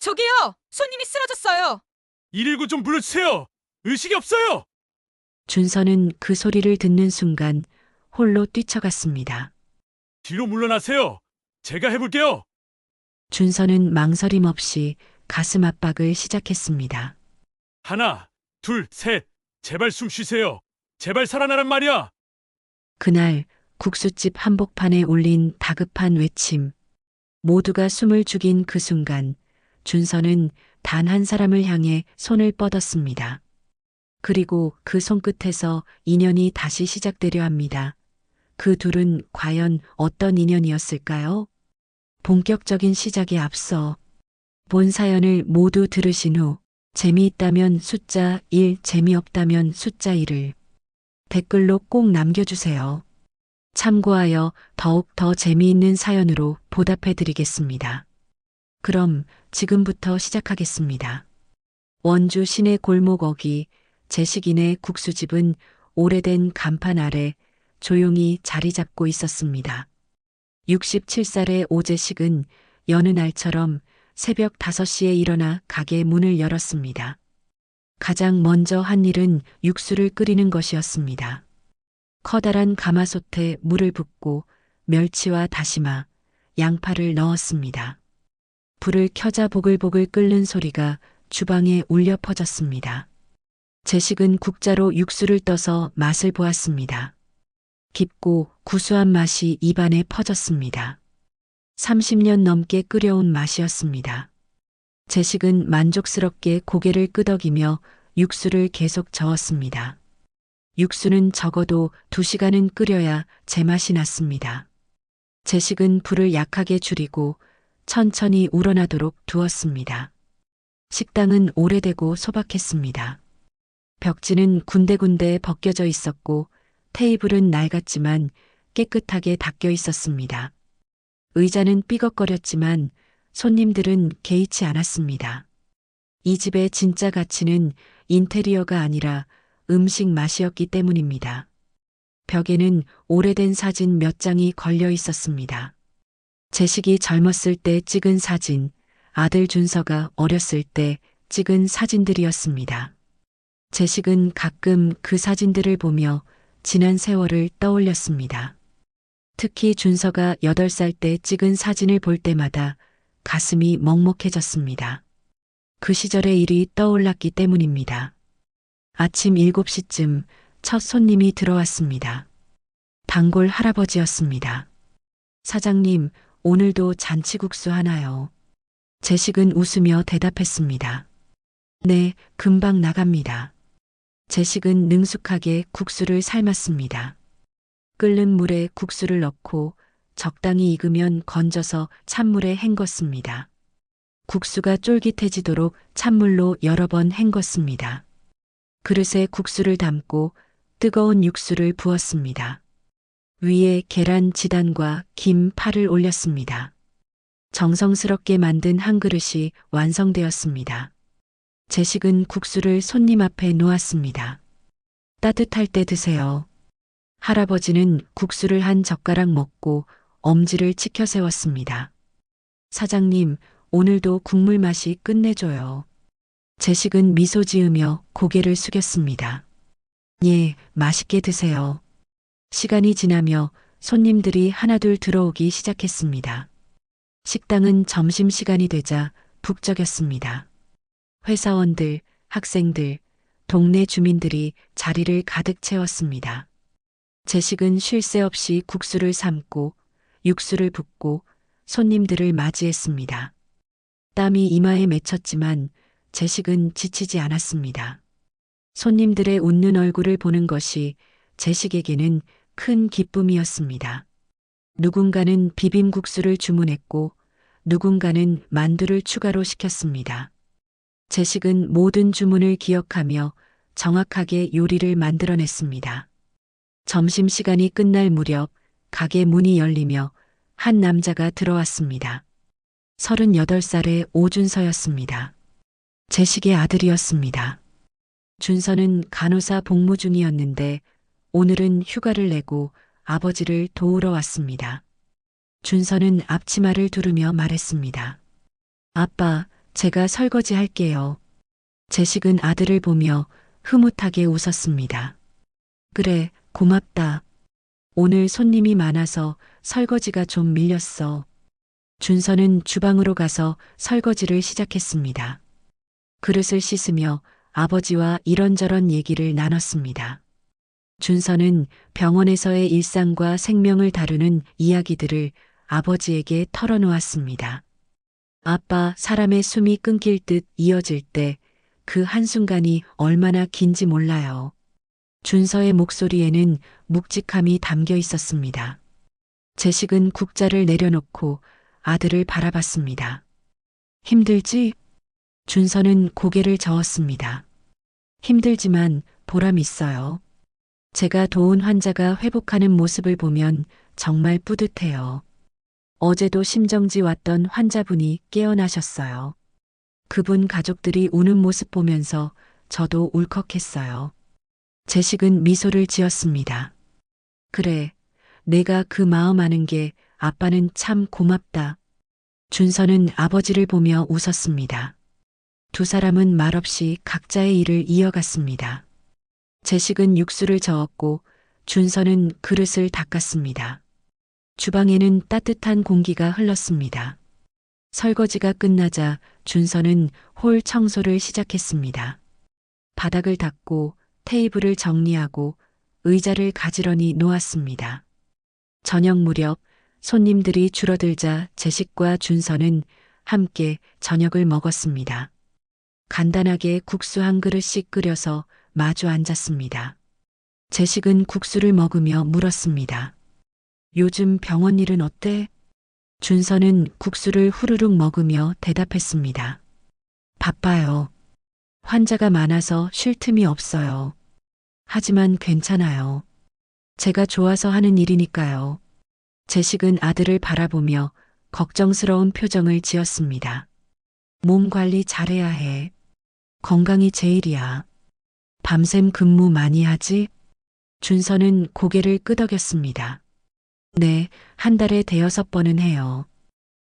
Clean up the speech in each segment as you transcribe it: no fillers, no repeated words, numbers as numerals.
저기요! 손님이 쓰러졌어요! 119 좀 불러주세요. 의식이 없어요. 준서는 그 소리를 듣는 순간 홀로 뛰쳐갔습니다. 뒤로 물러나세요. 제가 해볼게요. 준서는 망설임 없이 가슴 압박을 시작했습니다. 하나, 둘, 셋. 제발 숨 쉬세요. 제발 살아나란 말이야. 그날 국수집 한복판에 울린 다급한 외침. 모두가 숨을 죽인 그 순간 준서는 단 한 사람을 향해 손을 뻗었습니다. 그리고 그 손끝에서 인연이 다시 시작되려 합니다. 그 둘은 과연 어떤 인연이었을까요? 본격적인 시작에 앞서 본 사연을 모두 들으신 후 재미있다면 숫자 1, 재미없다면 숫자 1을 댓글로 꼭 남겨주세요. 참고하여 더욱 더 재미있는 사연으로 보답해 드리겠습니다. 그럼 지금부터 시작하겠습니다. 원주 시내 골목 어귀 제식인의 국수집은 오래된 간판 아래 조용히 자리 잡고 있었습니다. 67살의 오제식은 여느 날처럼 새벽 5시에 일어나 가게 문을 열었습니다. 가장 먼저 한 일은 육수를 끓이는 것이었습니다. 커다란 가마솥에 물을 붓고 멸치와 다시마, 양파를 넣었습니다. 불을 켜자 보글보글 끓는 소리가 주방에 울려 퍼졌습니다. 제식은 국자로 육수를 떠서 맛을 보았습니다. 깊고 구수한 맛이 입안에 퍼졌습니다. 30년 넘게 끓여온 맛이었습니다. 제식은 만족스럽게 고개를 끄덕이며 육수를 계속 저었습니다. 육수는 적어도 2시간은 끓여야 제맛이 났습니다. 제식은 불을 약하게 줄이고 천천히 우러나도록 두었습니다. 식당은 오래되고 소박했습니다. 벽지는 군데군데 벗겨져 있었고 테이블은 낡았지만 깨끗하게 닦여 있었습니다. 의자는 삐걱거렸지만 손님들은 개의치 않았습니다. 이 집의 진짜 가치는 인테리어가 아니라 음식 맛이었기 때문입니다. 벽에는 오래된 사진 몇 장이 걸려 있었습니다. 제식이 젊었을 때 찍은 사진, 아들 준서가 어렸을 때 찍은 사진들이었습니다. 제식은 가끔 그 사진들을 보며 지난 세월을 떠올렸습니다. 특히 준서가 8살 때 찍은 사진을 볼 때마다 가슴이 먹먹해졌습니다. 그 시절의 일이 떠올랐기 때문입니다. 아침 7시쯤 첫 손님이 들어왔습니다. 단골 할아버지였습니다. 사장님, 오늘도 잔치국수 하나요? 제식은 웃으며 대답했습니다. 네, 금방 나갑니다. 제식은 능숙하게 국수를 삶았습니다. 끓는 물에 국수를 넣고 적당히 익으면 건져서 찬물에 헹궜습니다. 국수가 쫄깃해지도록 찬물로 여러 번 헹궜습니다. 그릇에 국수를 담고 뜨거운 육수를 부었습니다. 위에 계란 지단과 김, 파를 올렸습니다. 정성스럽게 만든 한 그릇이 완성되었습니다. 제식은 국수를 손님 앞에 놓았습니다. 따뜻할 때 드세요. 할아버지는 국수를 한 젓가락 먹고 엄지를 치켜 세웠습니다. 사장님, 오늘도 국물 맛이 끝내줘요. 제식은 미소 지으며 고개를 숙였습니다. 예, 맛있게 드세요. 시간이 지나며 손님들이 하나둘 들어오기 시작했습니다. 식당은 점심시간이 되자 북적였습니다. 회사원들, 학생들, 동네 주민들이 자리를 가득 채웠습니다. 제식은 쉴 새 없이 국수를 삶고 육수를 붓고 손님들을 맞이했습니다. 땀이 이마에 맺혔지만 제식은 지치지 않았습니다. 손님들의 웃는 얼굴을 보는 것이 제식에게는 큰 기쁨이었습니다. 누군가는 비빔국수를 주문했고 누군가는 만두를 추가로 시켰습니다. 제식은 모든 주문을 기억하며 정확하게 요리를 만들어냈습니다. 점심시간이 끝날 무렵 가게 문이 열리며 한 남자가 들어왔습니다. 38살의 오준서였습니다. 제식의 아들이었습니다. 준서는 간호사 복무 중이었는데 오늘은 휴가를 내고 아버지를 도우러 왔습니다. 준서는 앞치마를 두르며 말했습니다. 아빠, 제가 설거지 할게요. 제식은 아들을 보며 흐뭇하게 웃었습니다. 그래, 고맙다. 오늘 손님이 많아서 설거지가 좀 밀렸어. 준서는 주방으로 가서 설거지를 시작했습니다. 그릇을 씻으며 아버지와 이런저런 얘기를 나눴습니다. 준서는 병원에서의 일상과 생명을 다루는 이야기들을 아버지에게 털어놓았습니다. 아빠, 사람의 숨이 끊길 듯 이어질 때 그 한순간이 얼마나 긴지 몰라요. 준서의 목소리에는 묵직함이 담겨 있었습니다. 제식은 국자를 내려놓고 아들을 바라봤습니다. 힘들지? 준서는 고개를 저었습니다. 힘들지만 보람 있어요. 제가 도운 환자가 회복하는 모습을 보면 정말 뿌듯해요. 어제도 심정지 왔던 환자분이 깨어나셨어요. 그분 가족들이 우는 모습 보면서 저도 울컥했어요. 제식은 미소를 지었습니다. 그래, 내가 그 마음 아는 게 아빠는 참 고맙다. 준서는 아버지를 보며 웃었습니다. 두 사람은 말없이 각자의 일을 이어갔습니다. 제식은 육수를 저었고 준서는 그릇을 닦았습니다. 주방에는 따뜻한 공기가 흘렀습니다. 설거지가 끝나자 준서는 홀 청소를 시작했습니다. 바닥을 닦고 테이블을 정리하고 의자를 가지런히 놓았습니다. 저녁 무렵 손님들이 줄어들자 제식과 준서는 함께 저녁을 먹었습니다. 간단하게 국수 한 그릇씩 끓여서 마주 앉았습니다. 제식은 국수를 먹으며 물었습니다. 요즘 병원 일은 어때? 준서는 국수를 후루룩 먹으며 대답했습니다. 바빠요. 환자가 많아서 쉴 틈이 없어요. 하지만 괜찮아요. 제가 좋아서 하는 일이니까요. 제식은 아들을 바라보며 걱정스러운 표정을 지었습니다. 몸 관리 잘해야 해. 건강이 제일이야. 밤샘 근무 많이 하지? 준서는 고개를 끄덕였습니다. 네, 한 달에 5-6번은 해요.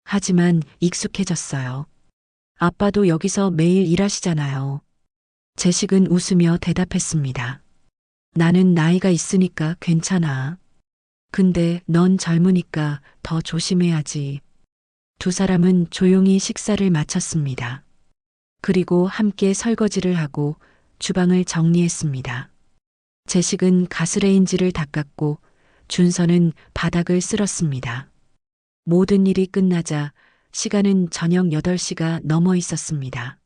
하지만 익숙해졌어요. 아빠도 여기서 매일 일하시잖아요. 제식은 웃으며 대답했습니다. 나는 나이가 있으니까 괜찮아. 근데 넌 젊으니까 더 조심해야지. 두 사람은 조용히 식사를 마쳤습니다. 그리고 함께 설거지를 하고 주방을 정리했습니다. 제식은 가스레인지를 닦았고 준서는 바닥을 쓸었습니다. 모든 일이 끝나자 시간은 저녁 8시가 넘어 있었습니다.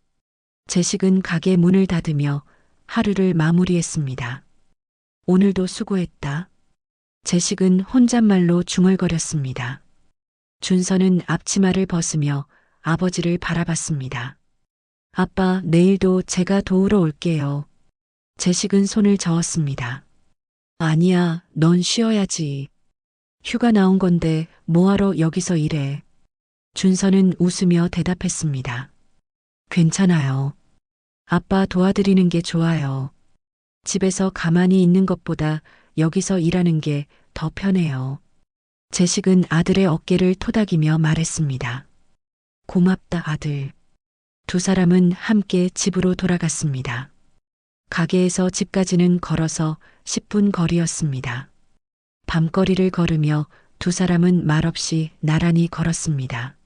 제식은 가게 문을 닫으며 하루를 마무리했습니다. 오늘도 수고했다. 제식은 혼잣말로 중얼거렸습니다. 준서는 앞치마를 벗으며 아버지를 바라봤습니다. 아빠, 내일도 제가 도우러 올게요. 제식은 손을 저었습니다. 아니야, 넌 쉬어야지. 휴가 나온 건데 뭐하러 여기서 일해. 준서는 웃으며 대답했습니다. 괜찮아요. 아빠 도와드리는 게 좋아요. 집에서 가만히 있는 것보다 여기서 일하는 게 더 편해요. 제식은 아들의 어깨를 토닥이며 말했습니다. 고맙다, 아들. 두 사람은 함께 집으로 돌아갔습니다. 가게에서 집까지는 걸어서 10분 거리였습니다. 밤거리를 걸으며 두 사람은 말없이 나란히 걸었습니다.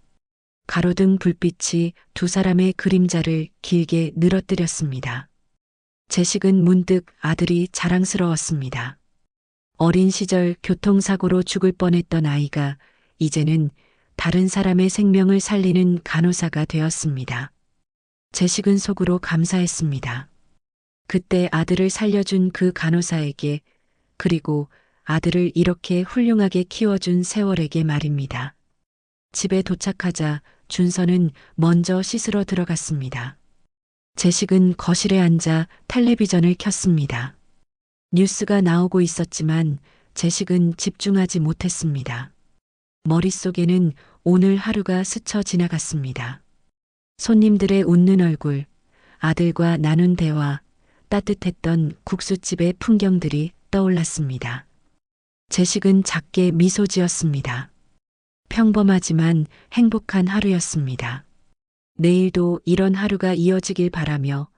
가로등 불빛이 두 사람의 그림자를 길게 늘어뜨렸습니다. 제식은 문득 아들이 자랑스러웠습니다. 어린 시절 교통사고로 죽을 뻔했던 아이가 이제는 다른 사람의 생명을 살리는 간호사가 되었습니다. 제식은 속으로 감사했습니다. 그때 아들을 살려준 그 간호사에게, 그리고 아들을 이렇게 훌륭하게 키워준 세월에게 말입니다. 집에 도착하자 준서는 먼저 씻으러 들어갔습니다. 제식은 거실에 앉아 텔레비전을 켰습니다. 뉴스가 나오고 있었지만 제식은 집중하지 못했습니다. 머릿속에는 오늘 하루가 스쳐 지나갔습니다. 손님들의 웃는 얼굴, 아들과 나눈 대화, 따뜻했던 국수집의 풍경들이 떠올랐습니다. 제식은 작게 미소 지었습니다. 평범하지만 행복한 하루였습니다. 내일도 이런 하루가 이어지길 바라며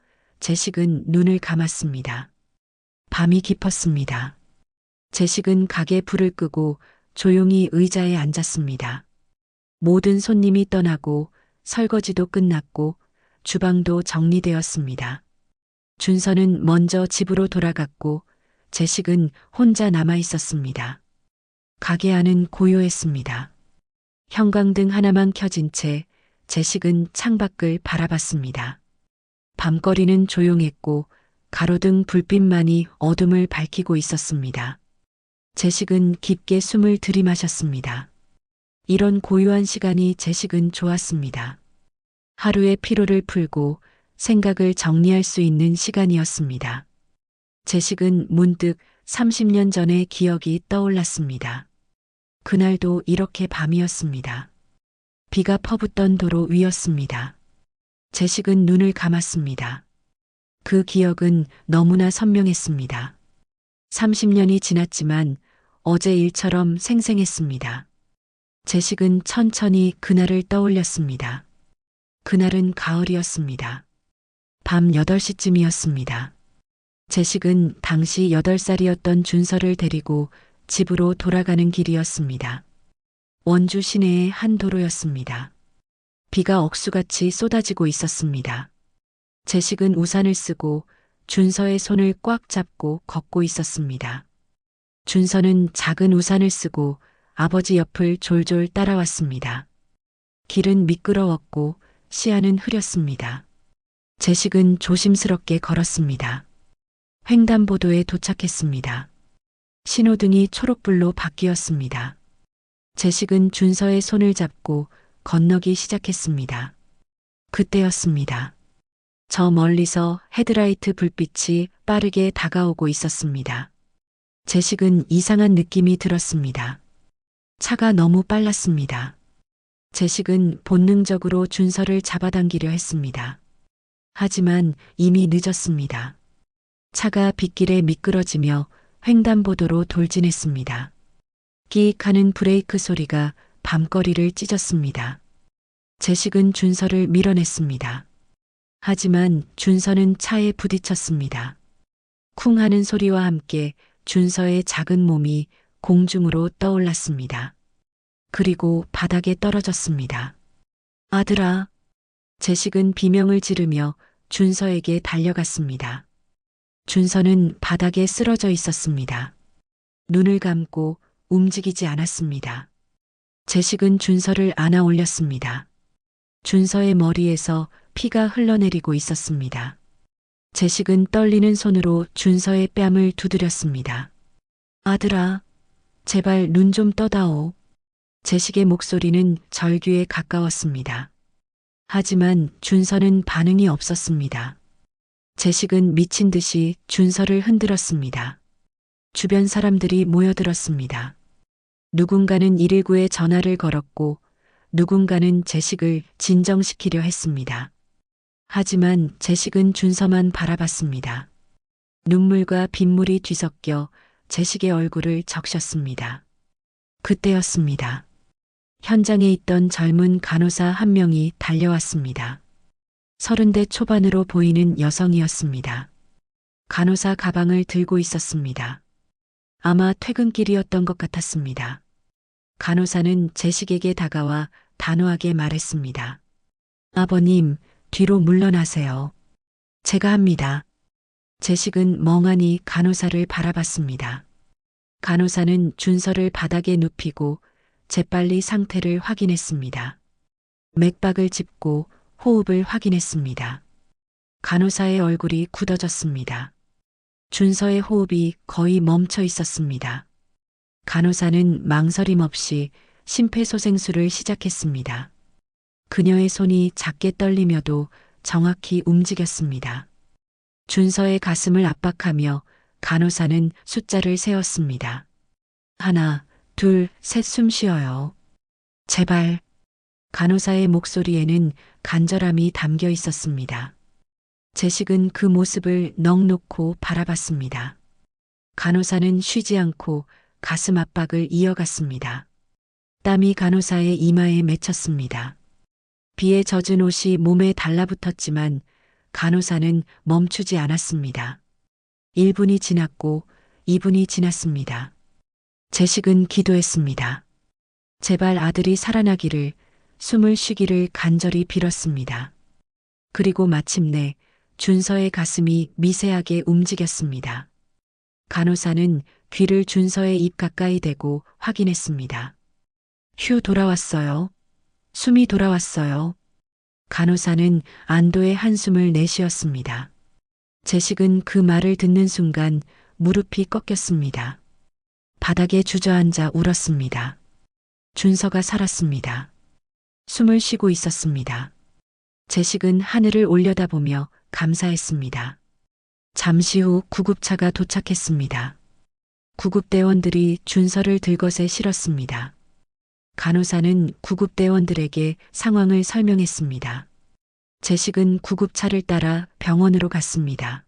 재식은 눈을 감았습니다. 밤이 깊었습니다. 재식은 가게 불을 끄고 조용히 의자에 앉았습니다. 모든 손님이 떠나고 설거지도 끝났고 주방도 정리되었습니다. 준서는 먼저 집으로 돌아갔고 재식은 혼자 남아 있었습니다. 가게 안은 고요했습니다. 형광등 하나만 켜진 채 재식은 창밖을 바라봤습니다. 밤거리는 조용했고 가로등 불빛만이 어둠을 밝히고 있었습니다. 재식은 깊게 숨을 들이마셨습니다. 이런 고요한 시간이 재식은 좋았습니다. 하루의 피로를 풀고 생각을 정리할 수 있는 시간이었습니다. 재식은 문득 30년 전의 기억이 떠올랐습니다. 그날도 이렇게 밤이었습니다. 비가 퍼붓던 도로 위였습니다. 재식은 눈을 감았습니다. 그 기억은 너무나 선명했습니다. 30년이 지났지만 어제 일처럼 생생했습니다. 재식은 천천히 그날을 떠올렸습니다. 그날은 가을이었습니다. 밤 8시쯤이었습니다. 재식은 당시 8살이었던 준서를 데리고 집으로 돌아가는 길이었습니다. 원주 시내의 한 도로였습니다. 비가 억수같이 쏟아지고 있었습니다. 재식은 우산을 쓰고 준서의 손을 꽉 잡고 걷고 있었습니다. 준서는 작은 우산을 쓰고 아버지 옆을 졸졸 따라왔습니다. 길은 미끄러웠고 시야는 흐렸습니다. 재식은 조심스럽게 걸었습니다. 횡단보도에 도착했습니다. 신호등이 초록불로 바뀌었습니다. 재식은 준서의 손을 잡고 건너기 시작했습니다. 그때였습니다. 저 멀리서 헤드라이트 불빛이 빠르게 다가오고 있었습니다. 재식은 이상한 느낌이 들었습니다. 차가 너무 빨랐습니다. 재식은 본능적으로 준서를 잡아당기려 했습니다. 하지만 이미 늦었습니다. 차가 빗길에 미끄러지며 횡단보도로 돌진했습니다. 끼익 하는 브레이크 소리가 밤거리를 찢었습니다. 재식은 준서를 밀어냈습니다. 하지만 준서는 차에 부딪혔습니다. 쿵 하는 소리와 함께 준서의 작은 몸이 공중으로 떠올랐습니다. 그리고 바닥에 떨어졌습니다. 아들아. 재식은 비명을 지르며 준서에게 달려갔습니다. 준서는 바닥에 쓰러져 있었습니다. 눈을 감고 움직이지 않았습니다. 재식은 준서를 안아 올렸습니다. 준서의 머리에서 피가 흘러내리고 있었습니다. 재식은 떨리는 손으로 준서의 뺨을 두드렸습니다. 아들아, 제발 눈 좀 떠다오. 재식의 목소리는 절규에 가까웠습니다. 하지만 준서는 반응이 없었습니다. 재식은 미친 듯이 준서를 흔들었습니다. 주변 사람들이 모여들었습니다. 누군가는 119에 전화를 걸었고 누군가는 재식을 진정시키려 했습니다. 하지만 재식은 준서만 바라봤습니다. 눈물과 빗물이 뒤섞여 재식의 얼굴을 적셨습니다. 그때였습니다. 현장에 있던 젊은 간호사 한 명이 달려왔습니다. 30대 초반으로 보이는 여성이었습니다. 간호사 가방을 들고 있었습니다. 아마 퇴근길이었던 것 같았습니다. 간호사는 재식에게 다가와 단호하게 말했습니다. 아버님, 뒤로 물러나세요. 제가 합니다. 재식은 멍하니 간호사를 바라봤습니다. 간호사는 준서를 바닥에 눕히고 재빨리 상태를 확인했습니다. 맥박을 짚고 호흡을 확인했습니다. 간호사의 얼굴이 굳어졌습니다. 준서의 호흡이 거의 멈춰 있었습니다. 간호사는 망설임 없이 심폐소생술을 시작했습니다. 그녀의 손이 작게 떨리며도 정확히 움직였습니다. 준서의 가슴을 압박하며 간호사는 숫자를 세었습니다. 1, 2, 3 숨 쉬어요. 제발. 간호사의 목소리에는 간절함이 담겨 있었습니다. 재식은 그 모습을 넋 놓고 바라봤습니다. 간호사는 쉬지 않고 가슴 압박을 이어갔습니다. 땀이 간호사의 이마에 맺혔습니다. 비에 젖은 옷이 몸에 달라붙었지만 간호사는 멈추지 않았습니다. 1분이 지났고 2분이 지났습니다. 제식은 기도했습니다. 제발 아들이 살아나기를, 숨을 쉬기를 간절히 빌었습니다. 그리고 마침내 준서의 가슴이 미세하게 움직였습니다. 간호사는 귀를 준서의 입 가까이 대고 확인했습니다. 휴, 돌아왔어요. 숨이 돌아왔어요. 간호사는 안도의 한숨을 내쉬었습니다. 제식은 그 말을 듣는 순간 무릎이 꺾였습니다. 바닥에 주저앉아 울었습니다. 준서가 살았습니다. 숨을 쉬고 있었습니다. 제식은 하늘을 올려다보며 감사했습니다. 잠시 후 구급차가 도착했습니다. 구급대원들이 준서를 들것에 실었습니다. 간호사는 구급대원들에게 상황을 설명했습니다. 제식은 구급차를 따라 병원으로 갔습니다.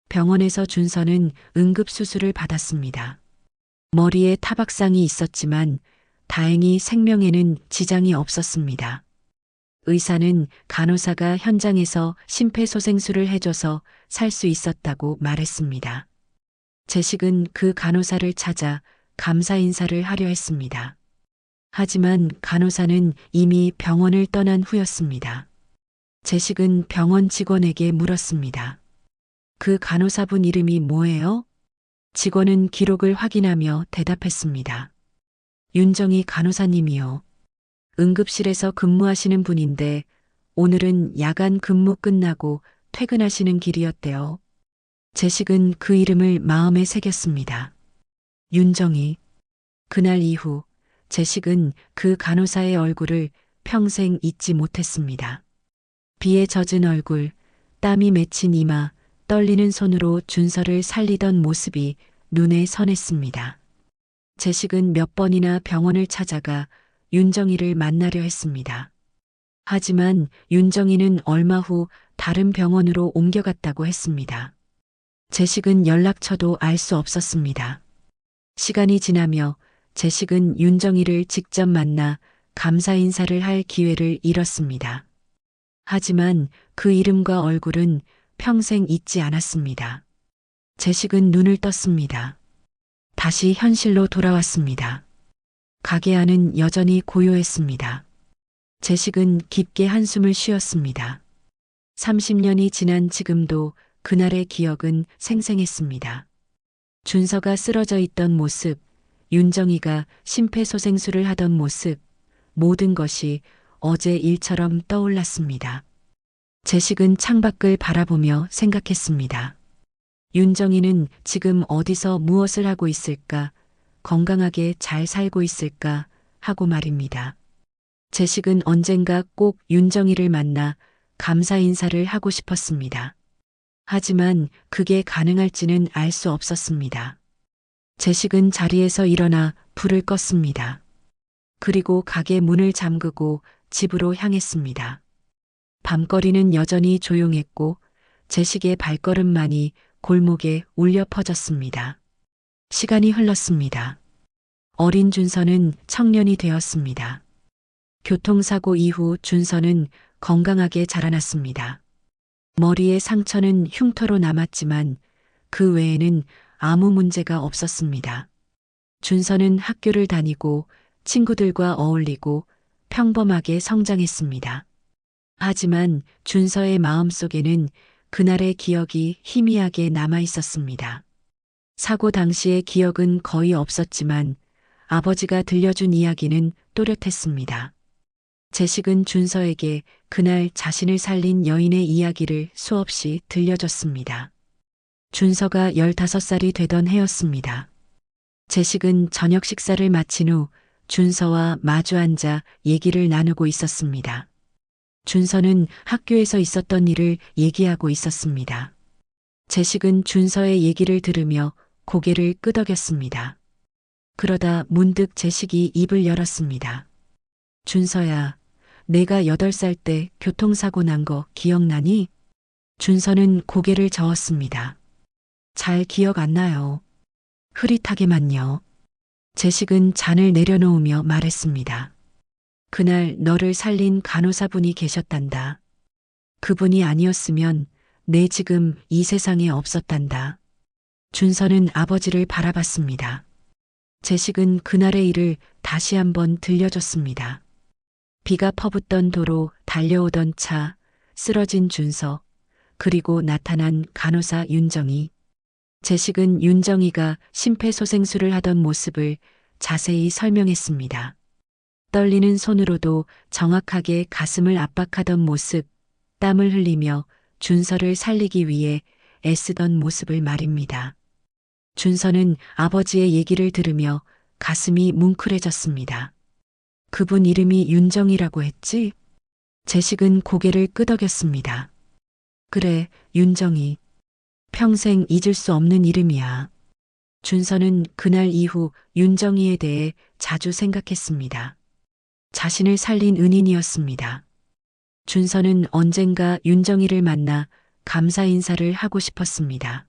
병원에서 준서는 응급수술을 받았습니다. 머리에 타박상이 있었지만 다행히 생명에는 지장이 없었습니다. 의사는 간호사가 현장에서 심폐소생술을 해줘서 살 수 있었다고 말했습니다. 제식은 그 간호사를 찾아 감사 인사를 하려 했습니다. 하지만 간호사는 이미 병원을 떠난 후였습니다. 제식은 병원 직원에게 물었습니다. 그 간호사분 이름이 뭐예요? 직원은 기록을 확인하며 대답했습니다. 윤정희 간호사님이요. 응급실에서 근무하시는 분인데 오늘은 야간 근무 끝나고 퇴근하시는 길이었대요. 제식은 그 이름을 마음에 새겼습니다. 윤정희. 그날 이후 제식은 그 간호사의 얼굴을 평생 잊지 못했습니다. 비에 젖은 얼굴, 땀이 맺힌 이마, 떨리는 손으로 준서를 살리던 모습이 눈에 선했습니다. 제식은 몇 번이나 병원을 찾아가 윤정희를 만나려 했습니다. 하지만 윤정희는 얼마 후 다른 병원으로 옮겨갔다고 했습니다. 제식은 연락처도 알 수 없었습니다. 시간이 지나며 제식은 윤정희를 직접 만나 감사 인사를 할 기회를 잃었습니다. 하지만 그 이름과 얼굴은 평생 잊지 않았습니다. 제식은 눈을 떴습니다. 다시 현실로 돌아왔습니다. 가게 안은 여전히 고요했습니다. 제식은 깊게 한숨을 쉬었습니다. 30년이 지난 지금도 그날의 기억은 생생했습니다. 준서가 쓰러져 있던 모습, 윤정희가 심폐소생술을 하던 모습, 모든 것이 어제 일처럼 떠올랐습니다. 제식은 창밖을 바라보며 생각했습니다. 윤정희는 지금 어디서 무엇을 하고 있을까, 건강하게 잘 살고 있을까 하고 말입니다. 제식은 언젠가 꼭 윤정희를 만나 감사 인사를 하고 싶었습니다. 하지만 그게 가능할지는 알 수 없었습니다. 제식은 자리에서 일어나 불을 껐습니다. 그리고 가게 문을 잠그고 집으로 향했습니다. 밤거리는 여전히 조용했고 제식의 발걸음만이 골목에 울려 퍼졌습니다. 시간이 흘렀습니다. 어린 준서는 청년이 되었습니다. 교통사고 이후 준서는 건강하게 자라났습니다. 머리의 상처는 흉터로 남았지만 그 외에는 아무 문제가 없었습니다. 준서는 학교를 다니고 친구들과 어울리고 평범하게 성장했습니다. 하지만 준서의 마음속에는 그날의 기억이 희미하게 남아 있었습니다. 사고 당시의 기억은 거의 없었지만 아버지가 들려준 이야기는 또렷했습니다. 제식은 준서에게 그날 자신을 살린 여인의 이야기를 수없이 들려줬습니다. 준서가 15살이 되던 해였습니다. 제식은 저녁 식사를 마친 후 준서와 마주 앉아 얘기를 나누고 있었습니다. 준서는 학교에서 있었던 일을 얘기하고 있었습니다. 제식은 준서의 얘기를 들으며 고개를 끄덕였습니다. 그러다 문득 제식이 입을 열었습니다. 준서야, 내가 8살 때 교통사고 난 거 기억나니? 준서는 고개를 저었습니다. 잘 기억 안 나요. 흐릿하게만요. 제식은 잔을 내려놓으며 말했습니다. 그날 너를 살린 간호사분이 계셨단다. 그분이 아니었으면 내 지금 이 세상에 없었단다. 준서는 아버지를 바라봤습니다. 재식은 그날의 일을 다시 한번 들려줬습니다. 비가 퍼붓던 도로, 달려오던 차, 쓰러진 준서, 그리고 나타난 간호사 윤정이. 재식은 윤정이가 심폐소생술을 하던 모습을 자세히 설명했습니다. 떨리는 손으로도 정확하게 가슴을 압박하던 모습, 땀을 흘리며 준서를 살리기 위해 애쓰던 모습을 말입니다. 준서는 아버지의 얘기를 들으며 가슴이 뭉클해졌습니다. 그분 이름이 윤정이라고 했지? 재식은 고개를 끄덕였습니다. 그래, 윤정이. 평생 잊을 수 없는 이름이야. 준서는 그날 이후 윤정이에 대해 자주 생각했습니다. 자신을 살린 은인이었습니다. 준서는 언젠가 윤정이를 만나 감사 인사를 하고 싶었습니다.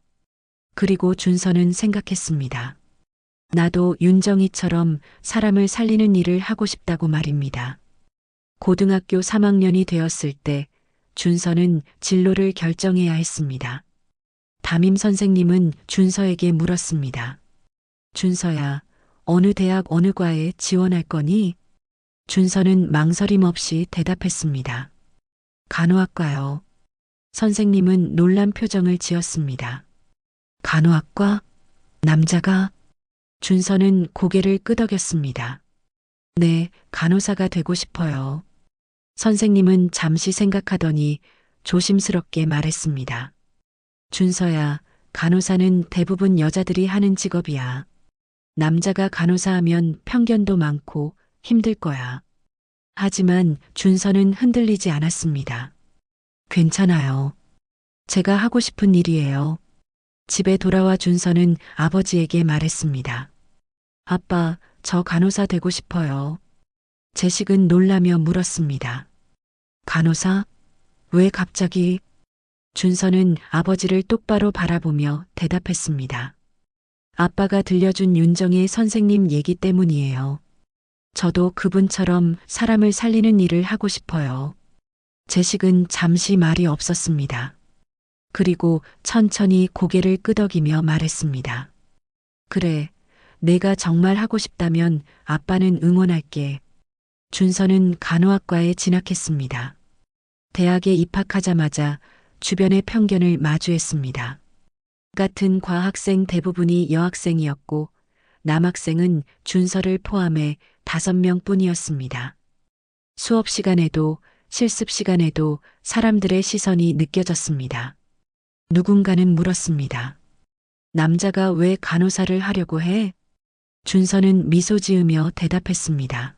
그리고 준서는 생각했습니다. 나도 윤정이처럼 사람을 살리는 일을 하고 싶다고 말입니다. 고등학교 3학년이 되었을 때 준서는 진로를 결정해야 했습니다. 담임 선생님은 준서에게 물었습니다. 준서야, 어느 대학 어느 과에 지원할 거니? 준서는 망설임 없이 대답했습니다. 간호학과요. 선생님은 놀란 표정을 지었습니다. 간호학과? 남자가? 준서는 고개를 끄덕였습니다. 네, 간호사가 되고 싶어요. 선생님은 잠시 생각하더니 조심스럽게 말했습니다. 준서야, 간호사는 대부분 여자들이 하는 직업이야. 남자가 간호사하면 편견도 많고 힘들 거야. 하지만 준서는 흔들리지 않았습니다. 괜찮아요. 제가 하고 싶은 일이에요. 집에 돌아와 준서는 아버지에게 말했습니다. 아빠, 저 간호사 되고 싶어요. 재식은 놀라며 물었습니다. 간호사? 왜 갑자기? 준서는 아버지를 똑바로 바라보며 대답했습니다. 아빠가 들려준 윤정의 선생님 얘기 때문이에요. 저도 그분처럼 사람을 살리는 일을 하고 싶어요. 재식은 잠시 말이 없었습니다. 그리고 천천히 고개를 끄덕이며 말했습니다. 그래, 내가 정말 하고 싶다면 아빠는 응원할게. 준서는 간호학과에 진학했습니다. 대학에 입학하자마자 주변의 편견을 마주했습니다. 같은 과학생 대부분이 여학생이었고 남학생은 준서를 포함해 5명 뿐이었습니다. 수업 시간에도 실습 시간에도 사람들의 시선이 느껴졌습니다. 누군가는 물었습니다. 남자가 왜 간호사를 하려고 해? 준서는 미소 지으며 대답했습니다.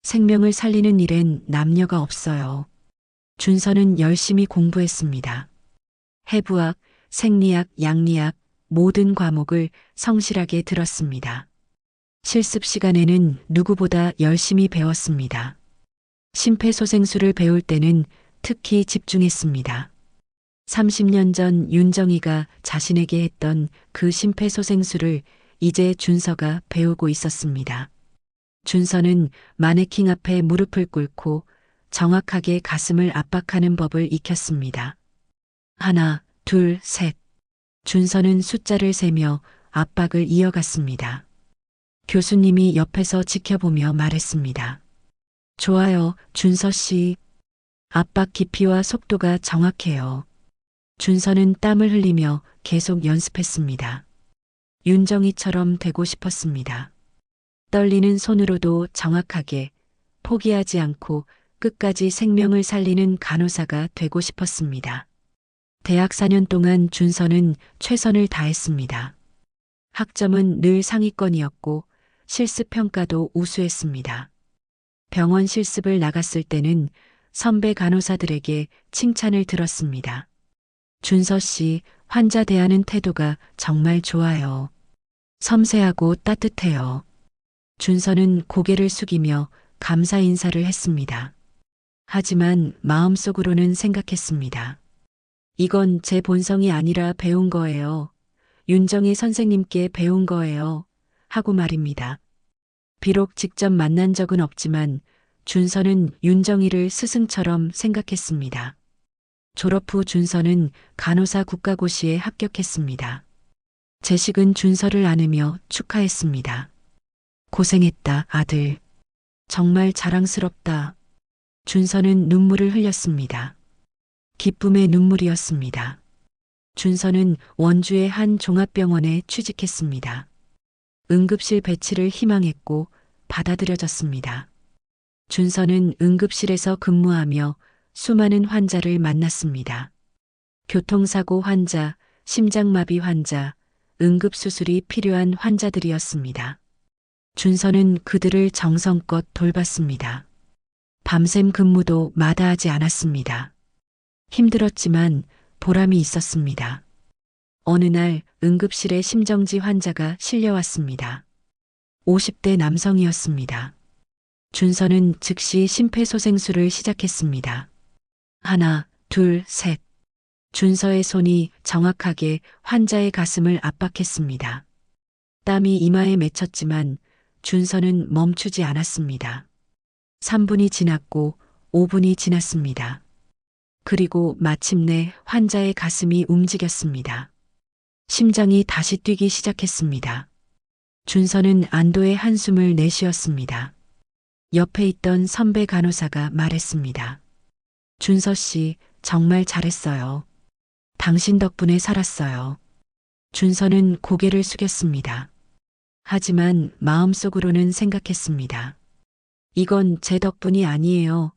생명을 살리는 일엔 남녀가 없어요. 준서는 열심히 공부했습니다. 해부학, 생리학, 양리학 모든 과목을 성실하게 들었습니다. 실습 시간에는 누구보다 열심히 배웠습니다. 심폐소생술을 배울 때는 특히 집중했습니다. 30년 전 윤정이가 자신에게 했던 그 심폐소생술을 이제 준서가 배우고 있었습니다. 준서는 마네킹 앞에 무릎을 꿇고 정확하게 가슴을 압박하는 법을 익혔습니다. 하나, 둘, 셋. 준서는 숫자를 세며 압박을 이어갔습니다. 교수님이 옆에서 지켜보며 말했습니다. 좋아요, 준서 씨. 압박 깊이와 속도가 정확해요. 준서는 땀을 흘리며 계속 연습했습니다. 윤정이처럼 되고 싶었습니다. 떨리는 손으로도 정확하게 포기하지 않고 끝까지 생명을 살리는 간호사가 되고 싶었습니다. 대학 4년 동안 준서는 최선을 다했습니다. 학점은 늘 상위권이었고 실습 평가도 우수했습니다. 병원 실습을 나갔을 때는 선배 간호사들에게 칭찬을 들었습니다. 준서 씨, 환자 대하는 태도가 정말 좋아요. 섬세하고 따뜻해요. 준서는 고개를 숙이며 감사 인사를 했습니다. 하지만 마음속으로는 생각했습니다. 이건 제 본성이 아니라 배운 거예요. 윤정희 선생님께 배운 거예요. 하고 말입니다. 비록 직접 만난 적은 없지만 준서는 윤정이를 스승처럼 생각했습니다. 졸업 후 준서는 간호사 국가고시에 합격했습니다. 재식은 준서를 안으며 축하했습니다. 고생했다, 아들. 정말 자랑스럽다. 준서는 눈물을 흘렸습니다. 기쁨의 눈물이었습니다. 준서는 원주의 한 종합병원에 취직했습니다. 응급실 배치를 희망했고 받아들여졌습니다. 준서는 응급실에서 근무하며 수많은 환자를 만났습니다. 교통사고 환자, 심장마비 환자, 응급수술이 필요한 환자들이었습니다. 준서는 그들을 정성껏 돌봤습니다. 밤샘 근무도 마다하지 않았습니다. 힘들었지만 보람이 있었습니다. 어느 날 응급실에 심정지 환자가 실려왔습니다. 50대 남성이었습니다. 준서는 즉시 심폐소생술을 시작했습니다. 하나, 둘, 셋. 준서의 손이 정확하게 환자의 가슴을 압박했습니다. 땀이 이마에 맺혔지만 준서는 멈추지 않았습니다. 3분이 지났고 5분이 지났습니다. 그리고 마침내 환자의 가슴이 움직였습니다. 심장이 다시 뛰기 시작했습니다. 준서는 안도의 한숨을 내쉬었습니다. 옆에 있던 선배 간호사가 말했습니다. 준서 씨, 정말 잘했어요. 당신 덕분에 살았어요. 준서는 고개를 숙였습니다. 하지만 마음속으로는 생각했습니다. 이건 제 덕분이 아니에요.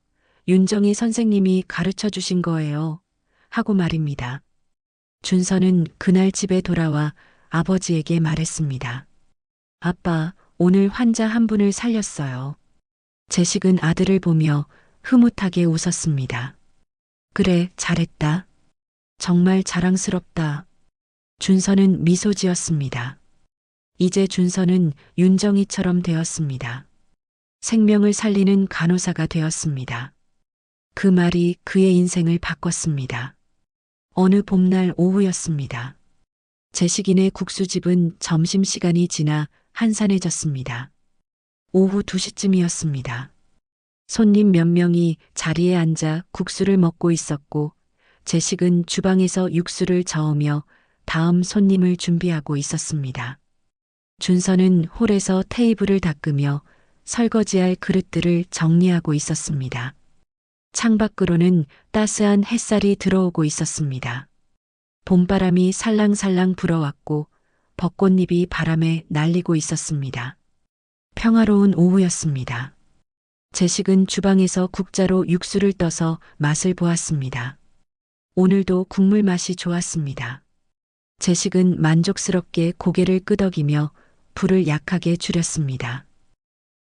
윤정희 선생님이 가르쳐 주신 거예요. 하고 말입니다. 준서는 그날 집에 돌아와 아버지에게 말했습니다. 아빠, 오늘 환자 한 분을 살렸어요. 재식은 아들을 보며 흐뭇하게 웃었습니다. 그래, 잘했다. 정말 자랑스럽다. 준서는 미소 지었습니다. 이제 준서는 윤정희처럼 되었습니다. 생명을 살리는 간호사가 되었습니다. 그 말이 그의 인생을 바꿨습니다. 어느 봄날 오후였습니다. 재식인의 국수집은 점심시간이 지나 한산해졌습니다. 오후 2시쯤이었습니다. 손님 몇 명이 자리에 앉아 국수를 먹고 있었고 재식은 주방에서 육수를 저으며 다음 손님을 준비하고 있었습니다. 준서는 홀에서 테이블을 닦으며 설거지할 그릇들을 정리하고 있었습니다. 창밖으로는 따스한 햇살이 들어오고 있었습니다. 봄바람이 살랑살랑 불어왔고 벚꽃잎이 바람에 날리고 있었습니다. 평화로운 오후였습니다. 재식은 주방에서 국자로 육수를 떠서 맛을 보았습니다. 오늘도 국물 맛이 좋았습니다. 재식은 만족스럽게 고개를 끄덕이며 불을 약하게 줄였습니다.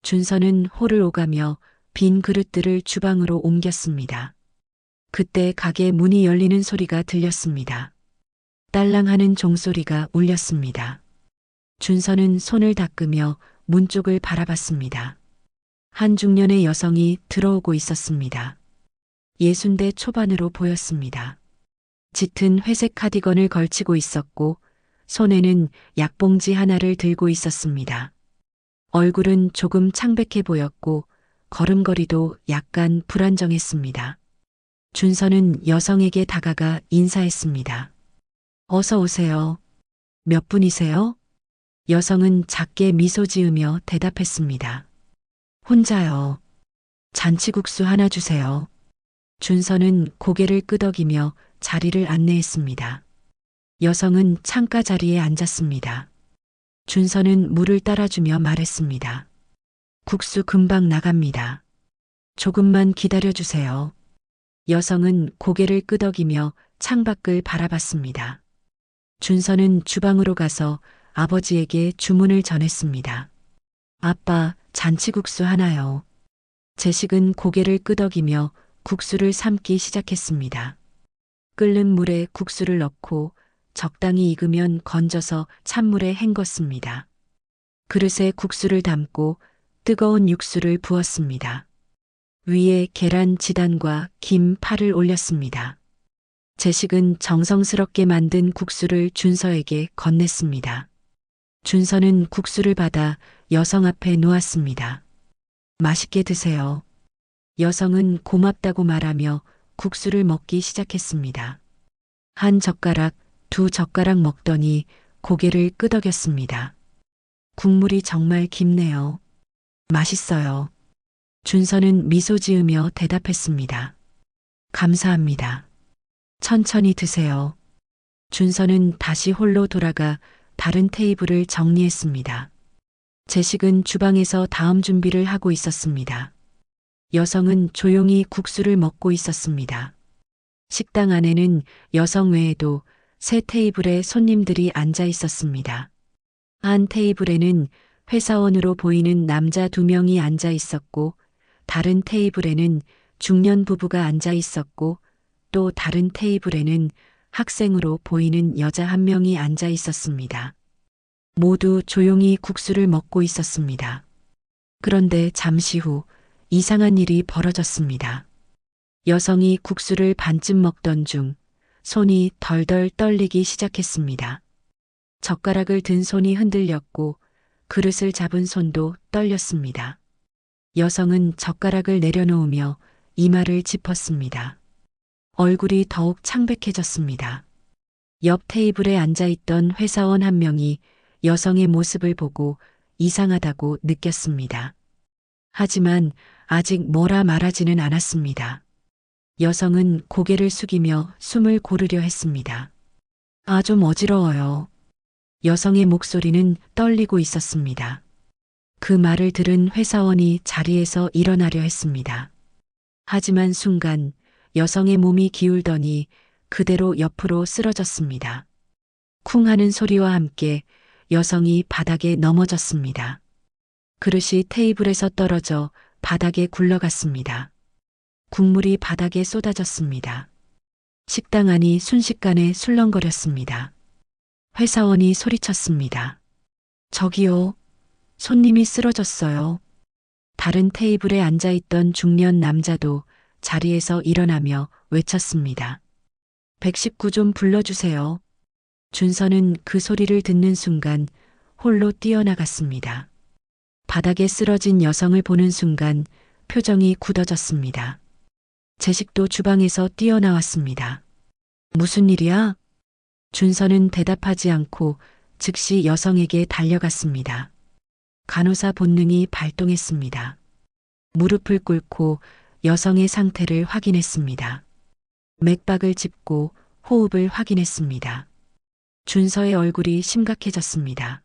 준서는 홀을 오가며 빈 그릇들을 주방으로 옮겼습니다. 그때 가게 문이 열리는 소리가 들렸습니다. 딸랑하는 종소리가 울렸습니다. 준서는 손을 닦으며 문 쪽을 바라봤습니다. 한 중년의 여성이 들어오고 있었습니다. 60대 초반으로 보였습니다. 짙은 회색 카디건을 걸치고 있었고 손에는 약봉지 하나를 들고 있었습니다. 얼굴은 조금 창백해 보였고 걸음걸이도 약간 불안정했습니다. 준서는 여성에게 다가가 인사했습니다. 어서 오세요. 몇 분이세요? 여성은 작게 미소 지으며 대답했습니다. 혼자요. 잔치국수 하나 주세요. 준서는 고개를 끄덕이며 자리를 안내했습니다. 여성은 창가 자리에 앉았습니다. 준서는 물을 따라주며 말했습니다. 국수 금방 나갑니다. 조금만 기다려주세요. 여성은 고개를 끄덕이며 창밖을 바라봤습니다. 준서는 주방으로 가서 아버지에게 주문을 전했습니다. 아빠, 잔치국수 하나요. 재식은 고개를 끄덕이며 국수를 삶기 시작했습니다. 끓는 물에 국수를 넣고 적당히 익으면 건져서 찬물에 헹궜습니다. 그릇에 국수를 담고 뜨거운 육수를 부었습니다. 위에 계란 지단과 김, 파를 올렸습니다. 재식은 정성스럽게 만든 국수를 준서에게 건넸습니다. 준서는 국수를 받아 여성 앞에 놓았습니다. 맛있게 드세요. 여성은 고맙다고 말하며 국수를 먹기 시작했습니다. 한 젓가락, 두 젓가락 먹더니 고개를 끄덕였습니다. 국물이 정말 깊네요. 맛있어요. 준서는 미소 지으며 대답했습니다. 감사합니다. 천천히 드세요. 준서는 다시 홀로 돌아가 다른 테이블을 정리했습니다. 제식은 주방에서 다음 준비를 하고 있었습니다. 여성은 조용히 국수를 먹고 있었습니다. 식당 안에는 여성 외에도 세 테이블에 손님들이 앉아 있었습니다. 한 테이블에는 회사원으로 보이는 남자 2명이 앉아 있었고, 다른 테이블에는 중년 부부가 앉아 있었고, 또 다른 테이블에는 학생으로 보이는 여자 1명이 앉아 있었습니다. 모두 조용히 국수를 먹고 있었습니다. 그런데 잠시 후 이상한 일이 벌어졌습니다. 여성이 국수를 반쯤 먹던 중 손이 덜덜 떨리기 시작했습니다. 젓가락을 든 손이 흔들렸고 그릇을 잡은 손도 떨렸습니다. 여성은 젓가락을 내려놓으며 이마를 짚었습니다. 얼굴이 더욱 창백해졌습니다. 옆 테이블에 앉아있던 회사원 1명이 여성의 모습을 보고 이상하다고 느꼈습니다. 하지만 아직 뭐라 말하지는 않았습니다. 여성은 고개를 숙이며 숨을 고르려 했습니다. 좀 어지러워요. 여성의 목소리는 떨리고 있었습니다. 그 말을 들은 회사원이 자리에서 일어나려 했습니다. 하지만 순간 여성의 몸이 기울더니 그대로 옆으로 쓰러졌습니다. 쿵 하는 소리와 함께 여성이 바닥에 넘어졌습니다. 그릇이 테이블에서 떨어져 바닥에 굴러갔습니다. 국물이 바닥에 쏟아졌습니다. 식당 안이 순식간에 술렁거렸습니다. 회사원이 소리쳤습니다. 저기요, 손님이 쓰러졌어요. 다른 테이블에 앉아있던 중년 남자도 자리에서 일어나며 외쳤습니다. 119 좀 불러주세요. 준서는 그 소리를 듣는 순간 홀로 뛰어나갔습니다. 바닥에 쓰러진 여성을 보는 순간 표정이 굳어졌습니다. 제식도 주방에서 뛰어나왔습니다. 무슨 일이야? 준서는 대답하지 않고 즉시 여성에게 달려갔습니다. 간호사 본능이 발동했습니다. 무릎을 꿇고 여성의 상태를 확인했습니다. 맥박을 짚고 호흡을 확인했습니다. 준서의 얼굴이 심각해졌습니다.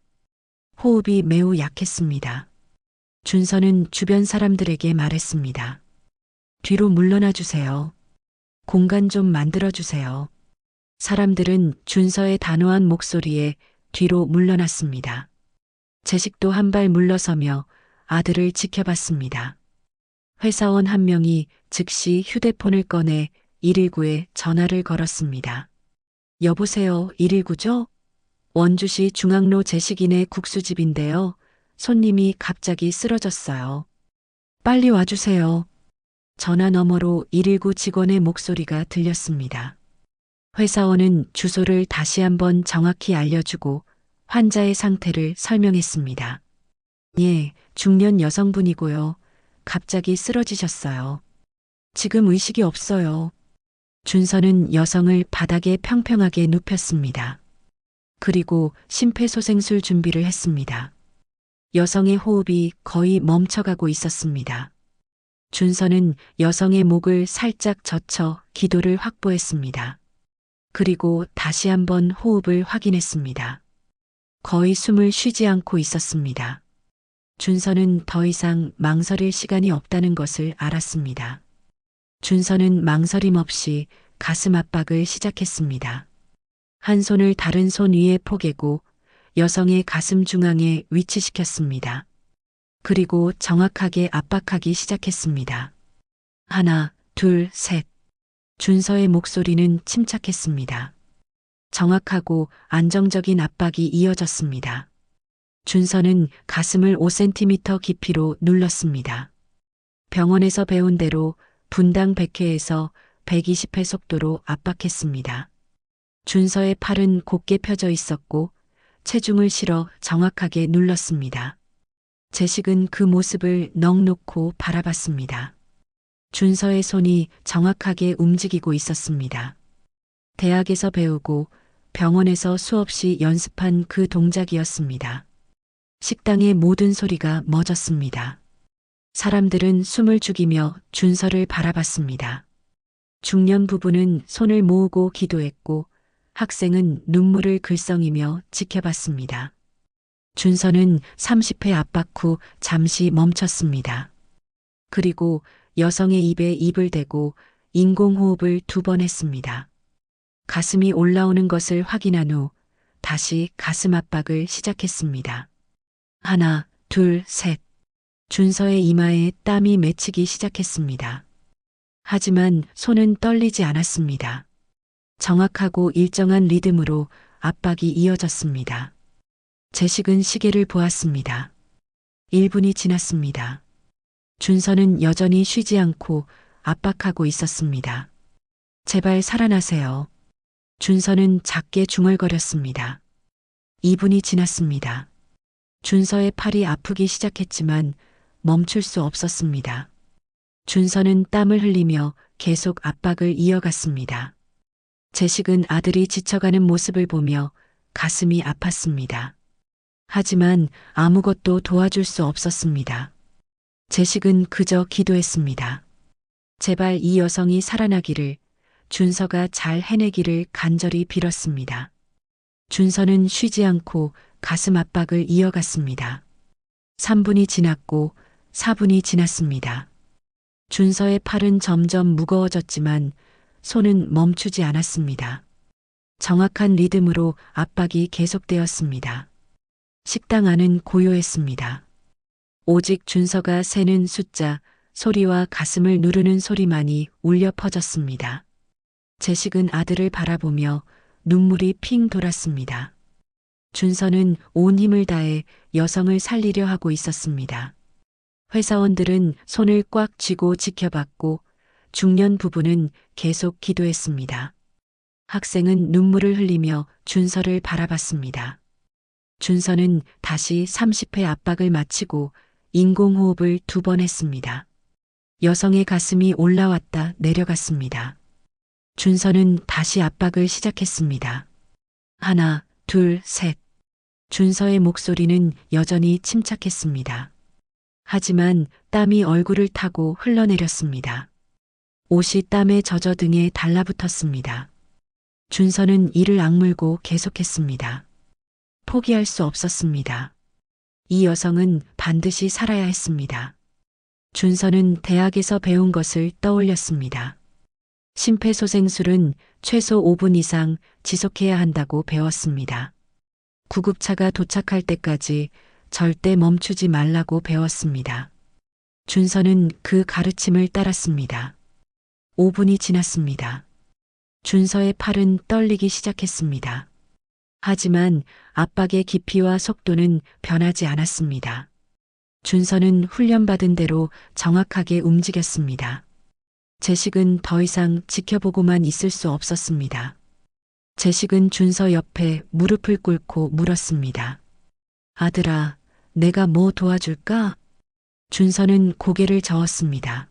호흡이 매우 약했습니다. 준서는 주변 사람들에게 말했습니다. 뒤로 물러나 주세요. 공간 좀 만들어 주세요. 사람들은 준서의 단호한 목소리에 뒤로 물러났습니다. 제식도 한 발 물러서며 아들을 지켜봤습니다. 회사원 1명이 즉시 휴대폰을 꺼내 119에 전화를 걸었습니다. 여보세요, 119죠? 원주시 중앙로 제식인의 국수집인데요. 손님이 갑자기 쓰러졌어요. 빨리 와주세요. 전화 너머로 119 직원의 목소리가 들렸습니다. 회사원은 주소를 다시 한번 정확히 알려주고 환자의 상태를 설명했습니다. 예, 중년 여성분이고요. 갑자기 쓰러지셨어요. 지금 의식이 없어요. 준서는 여성을 바닥에 평평하게 눕혔습니다. 그리고 심폐소생술 준비를 했습니다. 여성의 호흡이 거의 멈춰가고 있었습니다. 준서는 여성의 목을 살짝 젖혀 기도를 확보했습니다. 그리고 다시 한번 호흡을 확인했습니다. 거의 숨을 쉬지 않고 있었습니다. 준서는 더 이상 망설일 시간이 없다는 것을 알았습니다. 준서는 망설임 없이 가슴 압박을 시작했습니다. 한 손을 다른 손 위에 포개고 여성의 가슴 중앙에 위치시켰습니다. 그리고 정확하게 압박하기 시작했습니다. 하나, 둘, 셋. 준서의 목소리는 침착했습니다. 정확하고 안정적인 압박이 이어졌습니다. 준서는 가슴을 5cm 깊이로 눌렀습니다. 병원에서 배운 대로 분당 100회에서 120회 속도로 압박했습니다. 준서의 팔은 곧게 펴져 있었고 체중을 실어 정확하게 눌렀습니다. 제식은 그 모습을 넋 놓고 바라봤습니다. 준서의 손이 정확하게 움직이고 있었습니다. 대학에서 배우고 병원에서 수없이 연습한 그 동작이었습니다. 식당의 모든 소리가 멎었습니다. 사람들은 숨을 죽이며 준서를 바라봤습니다. 중년 부부는 손을 모으고 기도했고 학생은 눈물을 글썽이며 지켜봤습니다. 준서는 30회 압박 후 잠시 멈췄습니다. 그리고 여성의 입에 입을 대고 인공호흡을 2번 했습니다. 가슴이 올라오는 것을 확인한 후 다시 가슴 압박을 시작했습니다. 하나, 둘, 셋. 준서의 이마에 땀이 맺히기 시작했습니다. 하지만 손은 떨리지 않았습니다. 정확하고 일정한 리듬으로 압박이 이어졌습니다. 제식은 시계를 보았습니다. 1분이 지났습니다. 준서는 여전히 쉬지 않고 압박하고 있었습니다. 제발 살아나세요. 준서는 작게 중얼거렸습니다. 2분이 지났습니다. 준서의 팔이 아프기 시작했지만 멈출 수 없었습니다. 준서는 땀을 흘리며 계속 압박을 이어갔습니다. 제식은 아들이 지쳐가는 모습을 보며 가슴이 아팠습니다. 하지만 아무것도 도와줄 수 없었습니다. 제식은 그저 기도했습니다. 제발 이 여성이 살아나기를, 준서가 잘 해내기를 간절히 빌었습니다. 준서는 쉬지 않고 가슴 압박을 이어갔습니다. 3분이 지났고 4분이 지났습니다. 준서의 팔은 점점 무거워졌지만 손은 멈추지 않았습니다. 정확한 리듬으로 압박이 계속되었습니다. 식당 안은 고요했습니다. 오직 준서가 세는 숫자, 소리와 가슴을 누르는 소리만이 울려 퍼졌습니다. 제식은 아들을 바라보며 눈물이 핑 돌았습니다. 준서는 온 힘을 다해 여성을 살리려 하고 있었습니다. 회사원들은 손을 꽉 쥐고 지켜봤고 중년 부부는 계속 기도했습니다. 학생은 눈물을 흘리며 준서를 바라봤습니다. 준서는 다시 30회 압박을 마치고 인공호흡을 2번 했습니다. 여성의 가슴이 올라왔다 내려갔습니다. 준서는 다시 압박을 시작했습니다. 하나, 둘, 셋. 준서의 목소리는 여전히 침착했습니다. 하지만 땀이 얼굴을 타고 흘러내렸습니다. 옷이 땀에 젖어 등에 달라붙었습니다. 준서는 이를 악물고 계속했습니다. 포기할 수 없었습니다. 이 여성은 반드시 살아야 했습니다. 준서는 대학에서 배운 것을 떠올렸습니다. 심폐소생술은 최소 5분 이상 지속해야 한다고 배웠습니다. 구급차가 도착할 때까지 절대 멈추지 말라고 배웠습니다. 준서는 그 가르침을 따랐습니다. 5분이 지났습니다. 준서의 팔은 떨리기 시작했습니다. 하지만 압박의 깊이와 속도는 변하지 않았습니다. 준서는 훈련받은 대로 정확하게 움직였습니다. 제식은 더 이상 지켜보고만 있을 수 없었습니다. 제식은 준서 옆에 무릎을 꿇고 물었습니다. 아들아, 내가 뭐 도와줄까? 준서는 고개를 저었습니다.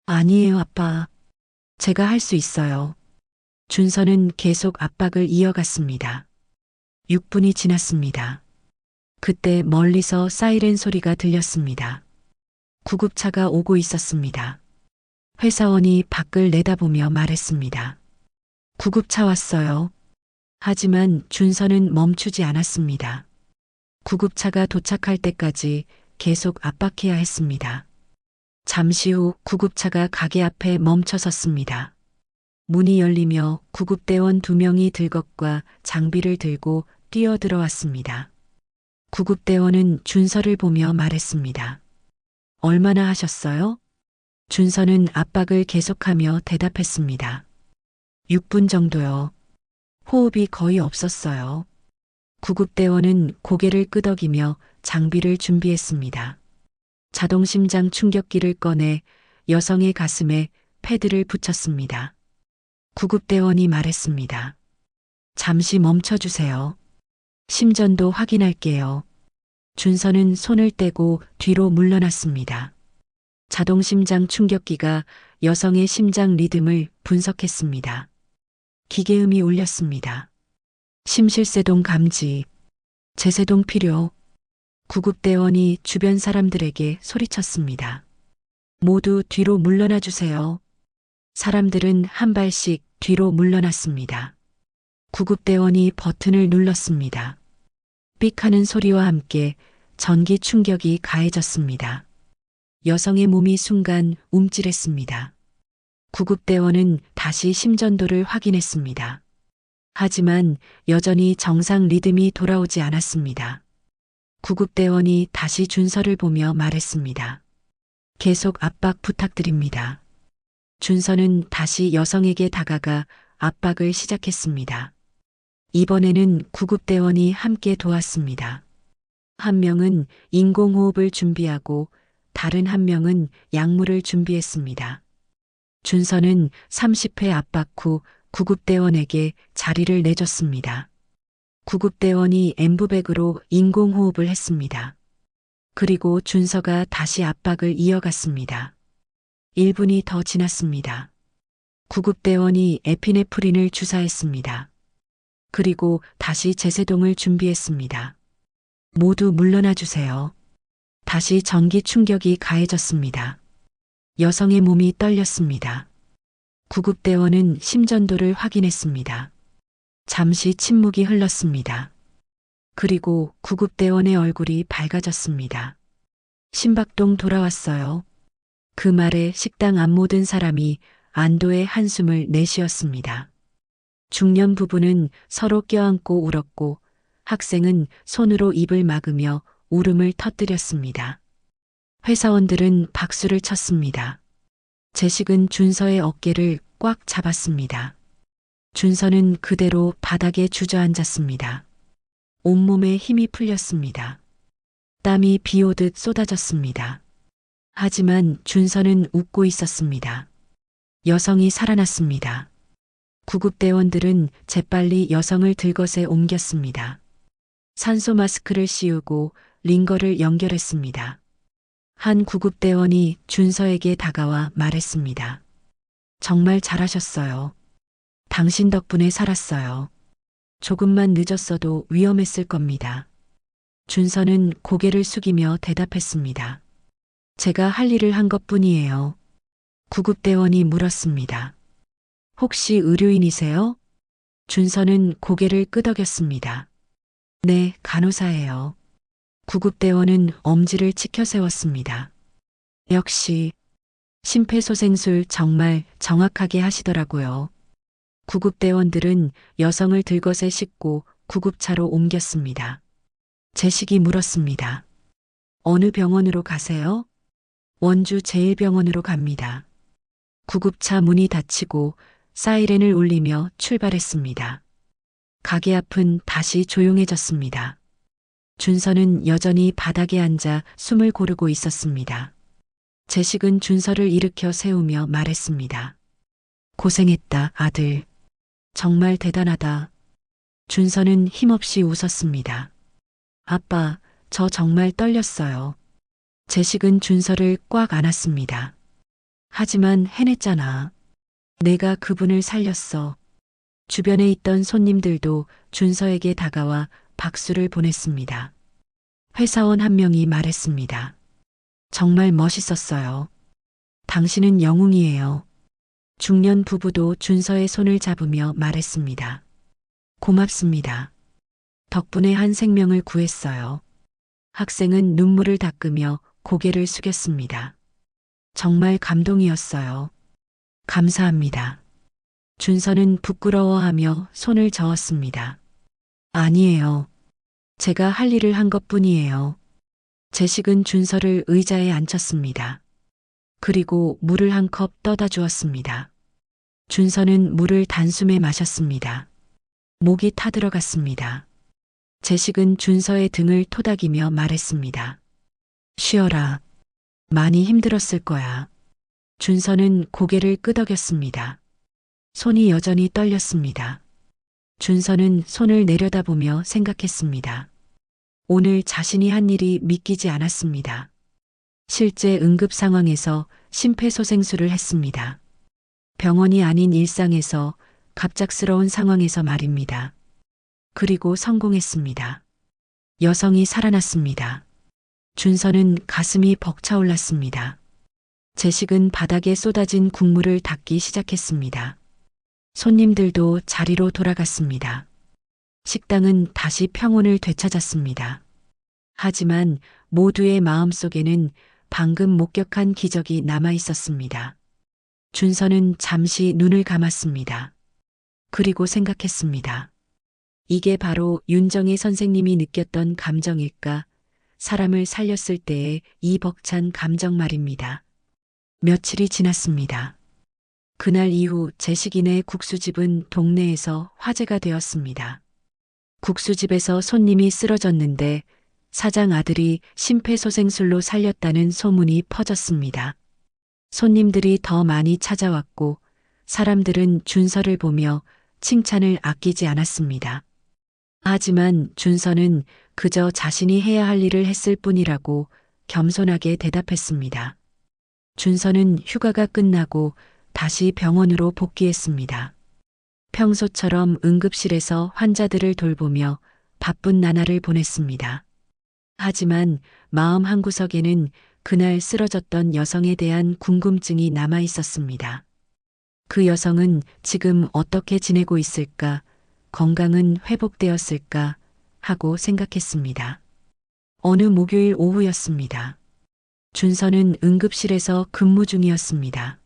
아니에요, 아빠. 제가 할 수 있어요. 준서는 계속 압박을 이어갔습니다. 6분이 지났습니다. 그때 멀리서 사이렌 소리가 들렸습니다. 구급차가 오고 있었습니다. 회사원이 밖을 내다보며 말했습니다. 구급차 왔어요. 하지만 준서는 멈추지 않았습니다. 구급차가 도착할 때까지 계속 압박해야 했습니다. 잠시 후 구급차가 가게 앞에 멈춰섰습니다. 문이 열리며 구급대원 2명이 들것과 장비를 들고 뛰어들어왔습니다. 구급대원은 준서를 보며 말했습니다. 얼마나 하셨어요? 준서는 압박을 계속하며 대답했습니다. 6분 정도요. 호흡이 거의 없었어요. 구급대원은 고개를 끄덕이며 장비를 준비했습니다. 자동심장 충격기를 꺼내 여성의 가슴에 패드를 붙였습니다. 구급대원이 말했습니다. 잠시 멈춰주세요. 심전도 확인할게요. 준서는 손을 떼고 뒤로 물러났습니다. 자동심장 충격기가 여성의 심장 리듬을 분석했습니다. 기계음이 울렸습니다. 심실세동 감지, 제세동 필요. 구급대원이 주변 사람들에게 소리쳤습니다. 모두 뒤로 물러나 주세요. 사람들은 한 발씩 뒤로 물러났습니다. 구급대원이 버튼을 눌렀습니다. 삑 하는 소리와 함께 전기 충격이 가해졌습니다. 여성의 몸이 순간 움찔했습니다. 구급대원은 다시 심전도를 확인했습니다. 하지만 여전히 정상 리듬이 돌아오지 않았습니다. 구급대원이 다시 준서를 보며 말했습니다. 계속 압박 부탁드립니다. 준서는 다시 여성에게 다가가 압박을 시작했습니다. 이번에는 구급대원이 함께 도왔습니다. 한 명은 인공호흡을 준비하고 다른 한 명은 약물을 준비했습니다. 준서는 30회 압박 후 구급대원에게 자리를 내줬습니다. 구급대원이 엠브백으로 인공호흡을 했습니다. 그리고 준서가 다시 압박을 이어갔습니다. 1분이 더 지났습니다. 구급대원이 에피네프린을 주사했습니다. 그리고 다시 제세동을 준비했습니다. 모두 물러나 주세요. 다시 전기 충격이 가해졌습니다. 여성의 몸이 떨렸습니다. 구급대원은 심전도를 확인했습니다. 잠시 침묵이 흘렀습니다. 그리고 구급대원의 얼굴이 밝아졌습니다. 심박동 돌아왔어요. 그 말에 식당 앞 모든 사람이 안도의 한숨을 내쉬었습니다. 중년 부부는 서로 껴안고 울었고 학생은 손으로 입을 막으며 울음을 터뜨렸습니다. 회사원들은 박수를 쳤습니다. 제식은 준서의 어깨를 꽉 잡았습니다. 준서는 그대로 바닥에 주저앉았습니다. 온몸에 힘이 풀렸습니다. 땀이 비 오듯 쏟아졌습니다. 하지만 준서는 웃고 있었습니다. 여성이 살아났습니다. 구급대원들은 재빨리 여성을 들것에 옮겼습니다. 산소 마스크를 씌우고 링거를 연결했습니다. 한 구급대원이 준서에게 다가와 말했습니다. 정말 잘하셨어요. 당신 덕분에 살았어요. 조금만 늦었어도 위험했을 겁니다. 준서는 고개를 숙이며 대답했습니다. 제가 할 일을 한 것뿐이에요. 구급대원이 물었습니다. 혹시 의료인이세요? 준서는 고개를 끄덕였습니다. 네, 간호사예요. 구급대원은 엄지를 치켜 세웠습니다. 역시 심폐소생술 정말 정확하게 하시더라고요. 구급대원들은 여성을 들것에 싣고 구급차로 옮겼습니다. 제식이 물었습니다. 어느 병원으로 가세요? 원주 제1병원으로 갑니다. 구급차 문이 닫히고 사이렌을 울리며 출발했습니다. 가게 앞은 다시 조용해졌습니다. 준서는 여전히 바닥에 앉아 숨을 고르고 있었습니다. 제식은 준서를 일으켜 세우며 말했습니다. 고생했다, 아들. 정말 대단하다. 준서는 힘없이 웃었습니다. 아빠, 저 정말 떨렸어요. 제식은 준서를 꽉 안았습니다. 하지만 해냈잖아. 내가 그분을 살렸어. 주변에 있던 손님들도 준서에게 다가와 박수를 보냈습니다. 회사원 한 명이 말했습니다. 정말 멋있었어요. 당신은 영웅이에요. 중년 부부도 준서의 손을 잡으며 말했습니다. 고맙습니다. 덕분에 한 생명을 구했어요. 학생은 눈물을 닦으며 고개를 숙였습니다. 정말 감동이었어요. 감사합니다. 준서는 부끄러워하며 손을 저었습니다. 아니에요. 제가 할 일을 한 것뿐이에요. 제식은 준서를 의자에 앉혔습니다. 그리고 물을 한 컵 떠다 주었습니다. 준서는 물을 단숨에 마셨습니다. 목이 타들어갔습니다. 제식은 준서의 등을 토닥이며 말했습니다. 쉬어라. 많이 힘들었을 거야. 준서는 고개를 끄덕였습니다. 손이 여전히 떨렸습니다. 준서는 손을 내려다보며 생각했습니다. 오늘 자신이 한 일이 믿기지 않았습니다. 실제 응급 상황에서 심폐소생술을 했습니다. 병원이 아닌 일상에서 갑작스러운 상황에서 말입니다. 그리고 성공했습니다. 여성이 살아났습니다. 준서는 가슴이 벅차올랐습니다. 제식은 바닥에 쏟아진 국물을 닦기 시작했습니다. 손님들도 자리로 돌아갔습니다. 식당은 다시 평온을 되찾았습니다. 하지만 모두의 마음속에는 방금 목격한 기적이 남아 있었습니다. 준서는 잠시 눈을 감았습니다. 그리고 생각했습니다. 이게 바로 윤정혜 선생님이 느꼈던 감정일까? 사람을 살렸을 때의 이 벅찬 감정 말입니다. 며칠이 지났습니다. 그날 이후 제식인의 국수집은 동네에서 화제가 되었습니다. 국수집에서 손님이 쓰러졌는데 사장 아들이 심폐소생술로 살렸다는 소문이 퍼졌습니다. 손님들이 더 많이 찾아왔고 사람들은 준서를 보며 칭찬을 아끼지 않았습니다. 하지만 준서는 그저 자신이 해야 할 일을 했을 뿐이라고 겸손하게 대답했습니다. 준서는 휴가가 끝나고 다시 병원으로 복귀했습니다. 평소처럼 응급실에서 환자들을 돌보며 바쁜 나날을 보냈습니다. 하지만 마음 한구석에는 그날 쓰러졌던 여성에 대한 궁금증이 남아 있었습니다. 그 여성은 지금 어떻게 지내고 있을까? 건강은 회복되었을까? 하고 생각했습니다. 어느 목요일 오후였습니다. 준서는 응급실에서 근무 중이었습니다.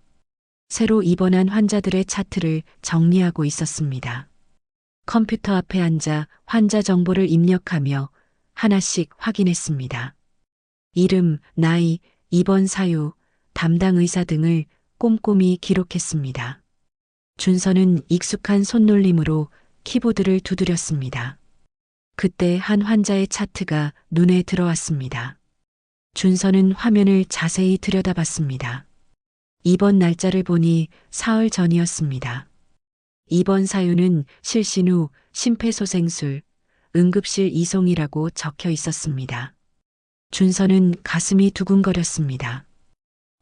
새로 입원한 환자들의 차트를 정리하고 있었습니다. 컴퓨터 앞에 앉아 환자 정보를 입력하며 하나씩 확인했습니다. 이름, 나이, 입원 사유, 담당 의사 등을 꼼꼼히 기록했습니다. 준서는 익숙한 손놀림으로 키보드를 두드렸습니다. 그때 한 환자의 차트가 눈에 들어왔습니다. 준서는 화면을 자세히 들여다봤습니다. 입원 날짜를 보니 사흘 전이었습니다. 입원 사유는 실신 후 심폐소생술, 응급실 이송이라고 적혀 있었습니다. 준서는 가슴이 두근거렸습니다.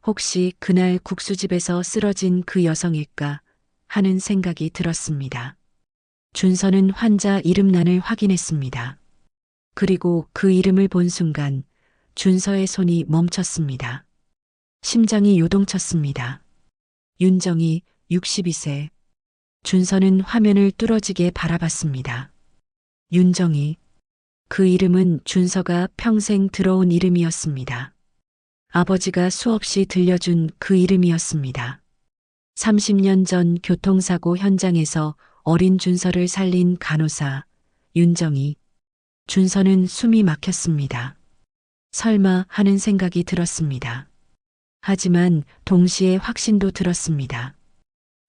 혹시 그날 국수집에서 쓰러진 그 여성일까 하는 생각이 들었습니다. 준서는 환자 이름란을 확인했습니다. 그리고 그 이름을 본 순간 준서의 손이 멈췄습니다. 심장이 요동쳤습니다. 윤정희, 62세. 준서는 화면을 뚫어지게 바라봤습니다. 윤정희. 그 이름은 준서가 평생 들어온 이름이었습니다. 아버지가 수없이 들려준 그 이름이었습니다. 30년 전 교통사고 현장에서 어린 준서를 살린 간호사, 윤정희. 준서는 숨이 막혔습니다. 설마 하는 생각이 들었습니다. 하지만 동시에 확신도 들었습니다.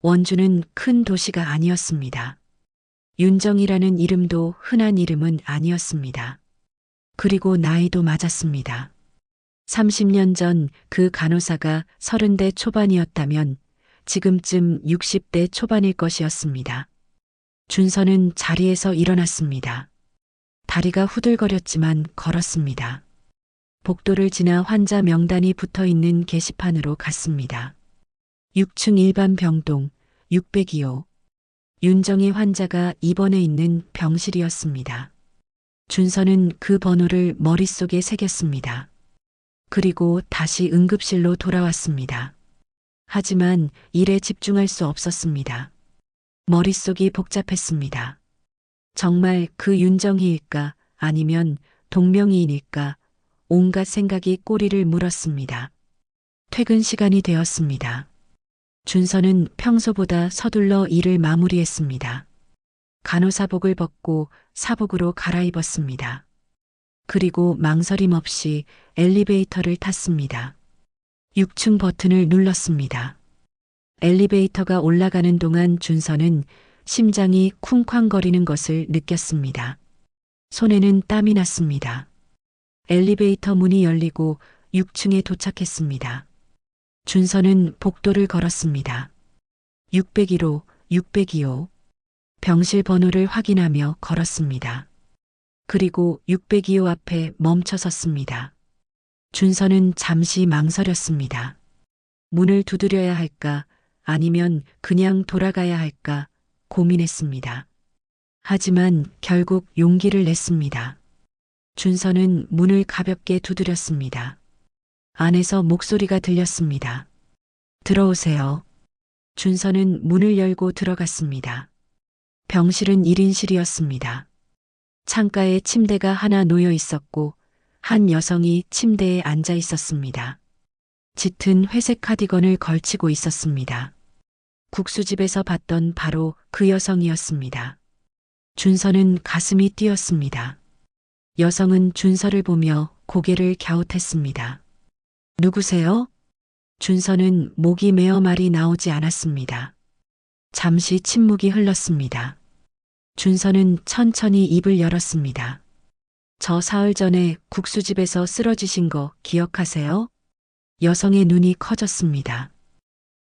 원주는 큰 도시가 아니었습니다. 윤정이라는 이름도 흔한 이름은 아니었습니다. 그리고 나이도 맞았습니다. 30년 전 그 간호사가 30대 초반이었다면 지금쯤 60대 초반일 것이었습니다. 준서는 자리에서 일어났습니다. 다리가 후들거렸지만 걸었습니다. 복도를 지나 환자 명단이 붙어 있는 게시판으로 갔습니다. 6층 일반 병동 602호. 윤정희 환자가 입원해 있는 병실이었습니다. 준서는 그 번호를 머릿속에 새겼습니다. 그리고 다시 응급실로 돌아왔습니다. 하지만 일에 집중할 수 없었습니다. 머릿속이 복잡했습니다. 정말 그 윤정희일까 아니면 동명이인일까 온갖 생각이 꼬리를 물었습니다. 퇴근 시간이 되었습니다. 준서는 평소보다 서둘러 일을 마무리했습니다. 간호사복을 벗고 사복으로 갈아입었습니다. 그리고 망설임 없이 엘리베이터를 탔습니다. 6층 버튼을 눌렀습니다. 엘리베이터가 올라가는 동안 준서는 심장이 쿵쾅거리는 것을 느꼈습니다. 손에는 땀이 났습니다. 엘리베이터 문이 열리고 6층에 도착했습니다. 준서는 복도를 걸었습니다. 601호, 602호. 병실 번호를 확인하며 걸었습니다. 그리고 602호 앞에 멈춰 섰습니다. 준서는 잠시 망설였습니다. 문을 두드려야 할까 아니면 그냥 돌아가야 할까 고민했습니다. 하지만 결국 용기를 냈습니다. 준서는 문을 가볍게 두드렸습니다. 안에서 목소리가 들렸습니다. 들어오세요. 준서는 문을 열고 들어갔습니다. 병실은 1인실이었습니다. 창가에 침대가 하나 놓여 있었고 한 여성이 침대에 앉아 있었습니다. 짙은 회색 카디건을 걸치고 있었습니다. 국수집에서 봤던 바로 그 여성이었습니다. 준서는 가슴이 뛰었습니다. 여성은 준서를 보며 고개를 갸웃했습니다. 누구세요? 준서는 목이 메어 말이 나오지 않았습니다. 잠시 침묵이 흘렀습니다. 준서는 천천히 입을 열었습니다. 저 사흘 전에 국수집에서 쓰러지신 거 기억하세요? 여성의 눈이 커졌습니다.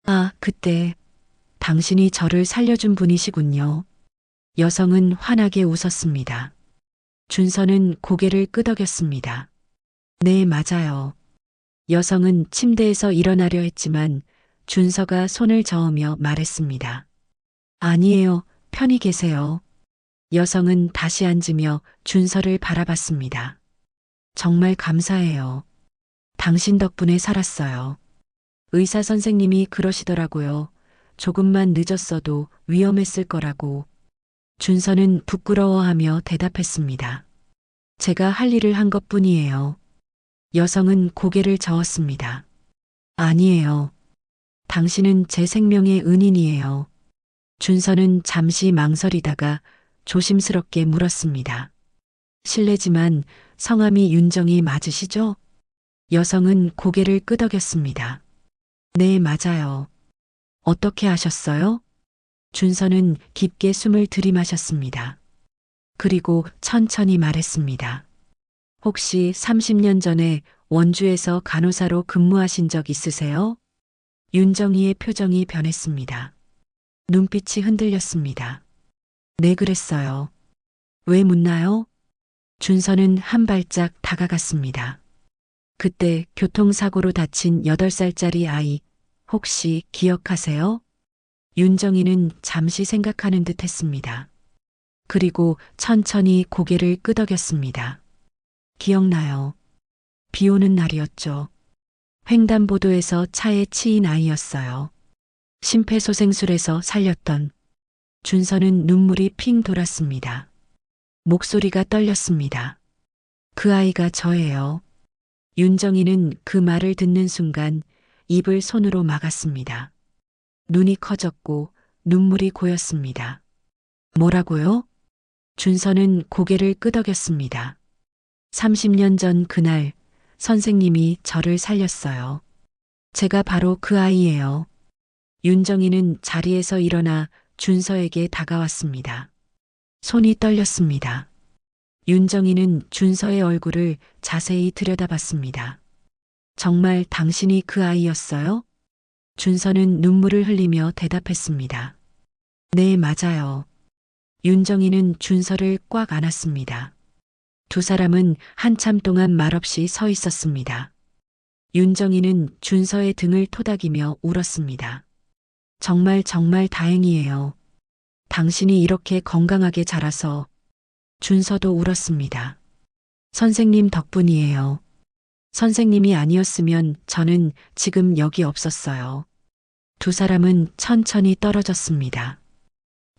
아, 그때 당신이 저를 살려준 분이시군요. 여성은 환하게 웃었습니다. 준서는 고개를 끄덕였습니다. 네, 맞아요. 여성은 침대에서 일어나려 했지만 준서가 손을 저으며 말했습니다. 아니에요, 편히 계세요. 여성은 다시 앉으며 준서를 바라봤습니다. 정말 감사해요. 당신 덕분에 살았어요. 의사 선생님이 그러시더라고요. 조금만 늦었어도 위험했을 거라고. 준서는 부끄러워하며 대답했습니다. 제가 할 일을 한 것뿐이에요. 여성은 고개를 저었습니다. 아니에요. 당신은 제 생명의 은인이에요. 준서는 잠시 망설이다가 조심스럽게 물었습니다. 실례지만 성함이 윤정이 맞으시죠? 여성은 고개를 끄덕였습니다. 네, 맞아요. 어떻게 아셨어요? 준서는 깊게 숨을 들이마셨습니다. 그리고 천천히 말했습니다. 혹시 30년 전에 원주에서 간호사로 근무하신 적 있으세요? 윤정이의 표정이 변했습니다. 눈빛이 흔들렸습니다. 네, 그랬어요. 왜 묻나요? 준서는 한 발짝 다가갔습니다. 그때 교통사고로 다친 8살짜리 아이 혹시 기억하세요? 윤정이는 잠시 생각하는 듯 했습니다. 그리고 천천히 고개를 끄덕였습니다. 기억나요. 비 오는 날이었죠. 횡단보도에서 차에 치인 아이였어요. 심폐소생술에서 살렸던. 준서는 눈물이 핑 돌았습니다. 목소리가 떨렸습니다. 그 아이가 저예요. 윤정이는 그 말을 듣는 순간 입을 손으로 막았습니다. 눈이 커졌고 눈물이 고였습니다. 뭐라고요? 준서는 고개를 끄덕였습니다. 30년 전 그날 선생님이 저를 살렸어요. 제가 바로 그 아이예요. 윤정이는 자리에서 일어나 준서에게 다가왔습니다. 손이 떨렸습니다. 윤정이는 준서의 얼굴을 자세히 들여다봤습니다. 정말 당신이 그 아이였어요? 준서는 눈물을 흘리며 대답했습니다. 네, 맞아요. 윤정이는 준서를 꽉 안았습니다. 두 사람은 한참 동안 말없이 서 있었습니다. 윤정이는 준서의 등을 토닥이며 울었습니다. 정말 다행이에요. 당신이 이렇게 건강하게 자라서. 준서도 울었습니다. 선생님 덕분이에요. 선생님이 아니었으면 저는 지금 여기 없었어요. 두 사람은 천천히 떨어졌습니다.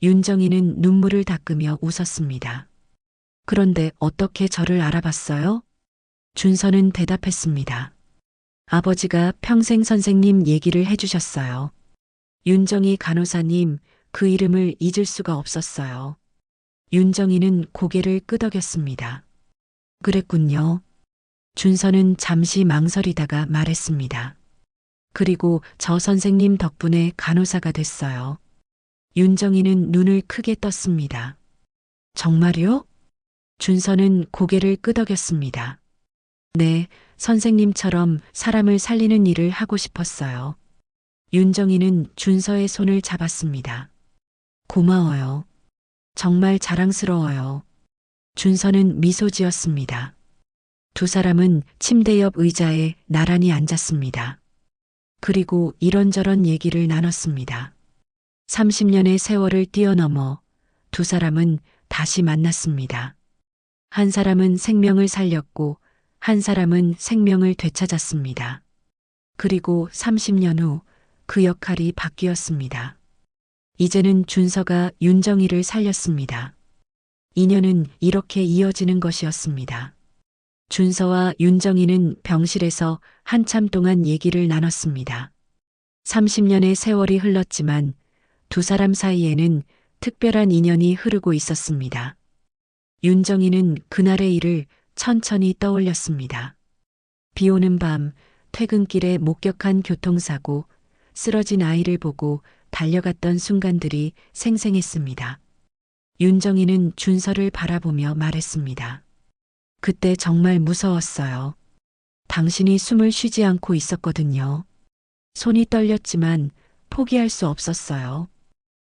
윤정이는 눈물을 닦으며 웃었습니다. 그런데 어떻게 저를 알아봤어요? 준서는 대답했습니다. 아버지가 평생 선생님 얘기를 해주셨어요. 윤정이 간호사님, 그 이름을 잊을 수가 없었어요. 윤정이는 고개를 끄덕였습니다. 그랬군요. 준서는 잠시 망설이다가 말했습니다. 그리고 저 선생님 덕분에 간호사가 됐어요. 윤정이는 눈을 크게 떴습니다. 정말요? 준서는 고개를 끄덕였습니다. 네, 선생님처럼 사람을 살리는 일을 하고 싶었어요. 윤정이는 준서의 손을 잡았습니다. 고마워요. 정말 자랑스러워요. 준서는 미소 지었습니다. 두 사람은 침대 옆 의자에 나란히 앉았습니다. 그리고 이런저런 얘기를 나눴습니다. 30년의 세월을 뛰어넘어 두 사람은 다시 만났습니다. 한 사람은 생명을 살렸고 한 사람은 생명을 되찾았습니다. 그리고 30년 후 그 역할이 바뀌었습니다. 이제는 준서가 윤정이를 살렸습니다. 인연은 이렇게 이어지는 것이었습니다. 준서와 윤정이는 병실에서 한참 동안 얘기를 나눴습니다. 30년의 세월이 흘렀지만 두 사람 사이에는 특별한 인연이 흐르고 있었습니다. 윤정이는 그날의 일을 천천히 떠올렸습니다. 비 오는 밤 퇴근길에 목격한 교통사고, 쓰러진 아이를 보고 달려갔던 순간들이 생생했습니다. 윤정이는 준서를 바라보며 말했습니다. 그때 정말 무서웠어요. 당신이 숨을 쉬지 않고 있었거든요. 손이 떨렸지만 포기할 수 없었어요.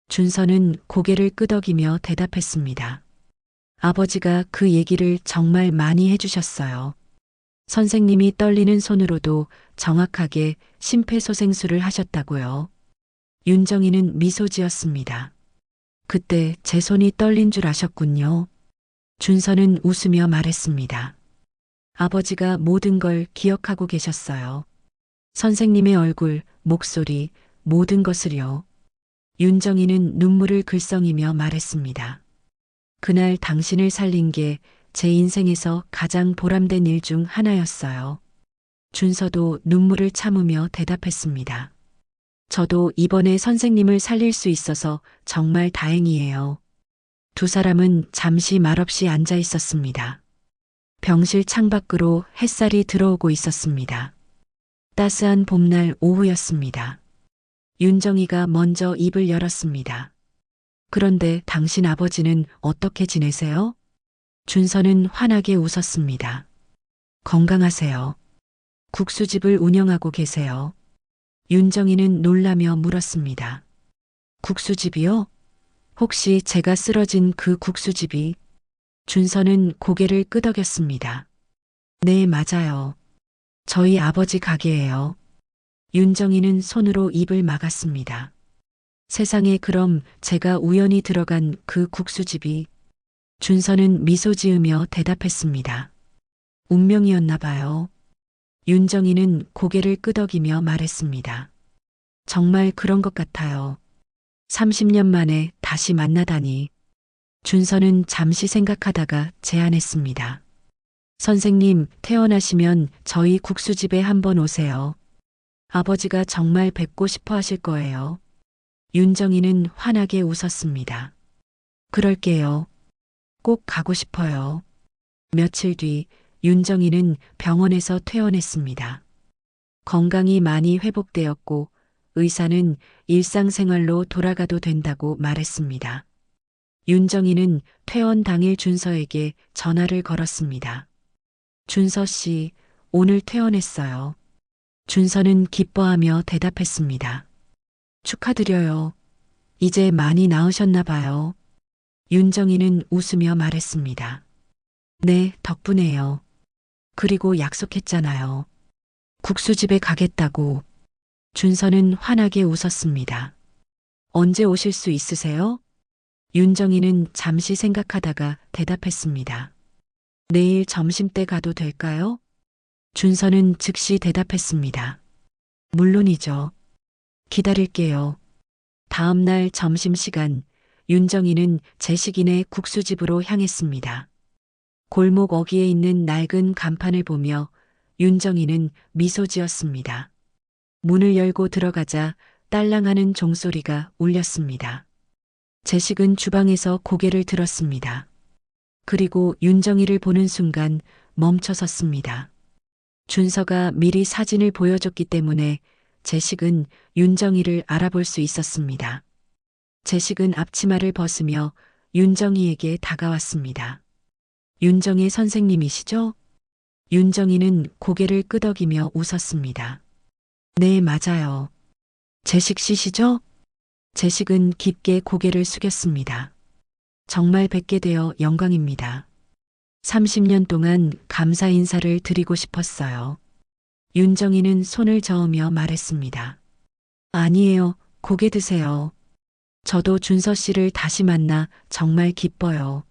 준서는 고개를 끄덕이며 대답했습니다. 아버지가 그 얘기를 정말 많이 해주셨어요. 선생님이 떨리는 손으로도 정확하게 심폐소생술을 하셨다고요. 윤정이는 미소 지었습니다. 그때 제 손이 떨린 줄 아셨군요. 준서는 웃으며 말했습니다. 아버지가 모든 걸 기억하고 계셨어요. 선생님의 얼굴, 목소리, 모든 것을요. 윤정이는 눈물을 글썽이며 말했습니다. 그날 당신을 살린 게 제 인생에서 가장 보람된 일 중 하나였어요. 준서도 눈물을 참으며 대답했습니다. 저도 이번에 선생님을 살릴 수 있어서 정말 다행이에요. 두 사람은 잠시 말없이 앉아 있었습니다. 병실 창밖으로 햇살이 들어오고 있었습니다. 따스한 봄날 오후였습니다. 윤정이가 먼저 입을 열었습니다. 그런데 당신 아버지는 어떻게 지내세요? 준서는 환하게 웃었습니다. 건강하세요. 국수집을 운영하고 계세요. 윤정이는 놀라며 물었습니다. 국수집이요? 혹시 제가 쓰러진 그 국수집이? 준서는 고개를 끄덕였습니다. 네, 맞아요. 저희 아버지 가게예요. 윤정이는 손으로 입을 막았습니다. 세상에, 그럼 제가 우연히 들어간 그 국수집이? 준서는 미소 지으며 대답했습니다. 운명이었나 봐요. 윤정이는 고개를 끄덕이며 말했습니다. 정말 그런 것 같아요. 30년 만에 다시 만나다니. 준서는 잠시 생각하다가 제안했습니다. 선생님, 퇴원하시면 저희 국수집에 한번 오세요. 아버지가 정말 뵙고 싶어 하실 거예요. 윤정이는 환하게 웃었습니다. 그럴게요. 꼭 가고 싶어요. 며칠 뒤 윤정이는 병원에서 퇴원했습니다. 건강이 많이 회복되었고 의사는 일상생활로 돌아가도 된다고 말했습니다. 윤정이는 퇴원 당일 준서에게 전화를 걸었습니다. 준서 씨, 오늘 퇴원했어요. 준서는 기뻐하며 대답했습니다. 축하드려요. 이제 많이 나으셨나 봐요. 윤정이는 웃으며 말했습니다. 네, 덕분에요. 그리고 약속했잖아요. 국수집에 가겠다고. 준서는 환하게 웃었습니다. 언제 오실 수 있으세요? 윤정이는 잠시 생각하다가 대답했습니다. 내일 점심때 가도 될까요? 준서는 즉시 대답했습니다. 물론이죠. 기다릴게요. 다음 날 점심시간, 윤정이는 제식인의 국수집으로 향했습니다. 골목 어귀에 있는 낡은 간판을 보며 윤정이는 미소 지었습니다. 문을 열고 들어가자 딸랑하는 종소리가 울렸습니다. 제식은 주방에서 고개를 들었습니다. 그리고 윤정이를 보는 순간 멈춰섰습니다. 준서가 미리 사진을 보여줬기 때문에 제식은 윤정이를 알아볼 수 있었습니다. 제식은 앞치마를 벗으며 윤정이에게 다가왔습니다. 윤정의 선생님이시죠? 윤정이는 고개를 끄덕이며 웃었습니다. 네, 맞아요. 제식 씨시죠? 제식은 깊게 고개를 숙였습니다. 정말 뵙게 되어 영광입니다. 30년 동안 감사 인사를 드리고 싶었어요. 윤정이는 손을 저으며 말했습니다. 아니에요. 고개 드세요. 저도 준서 씨를 다시 만나 정말 기뻐요.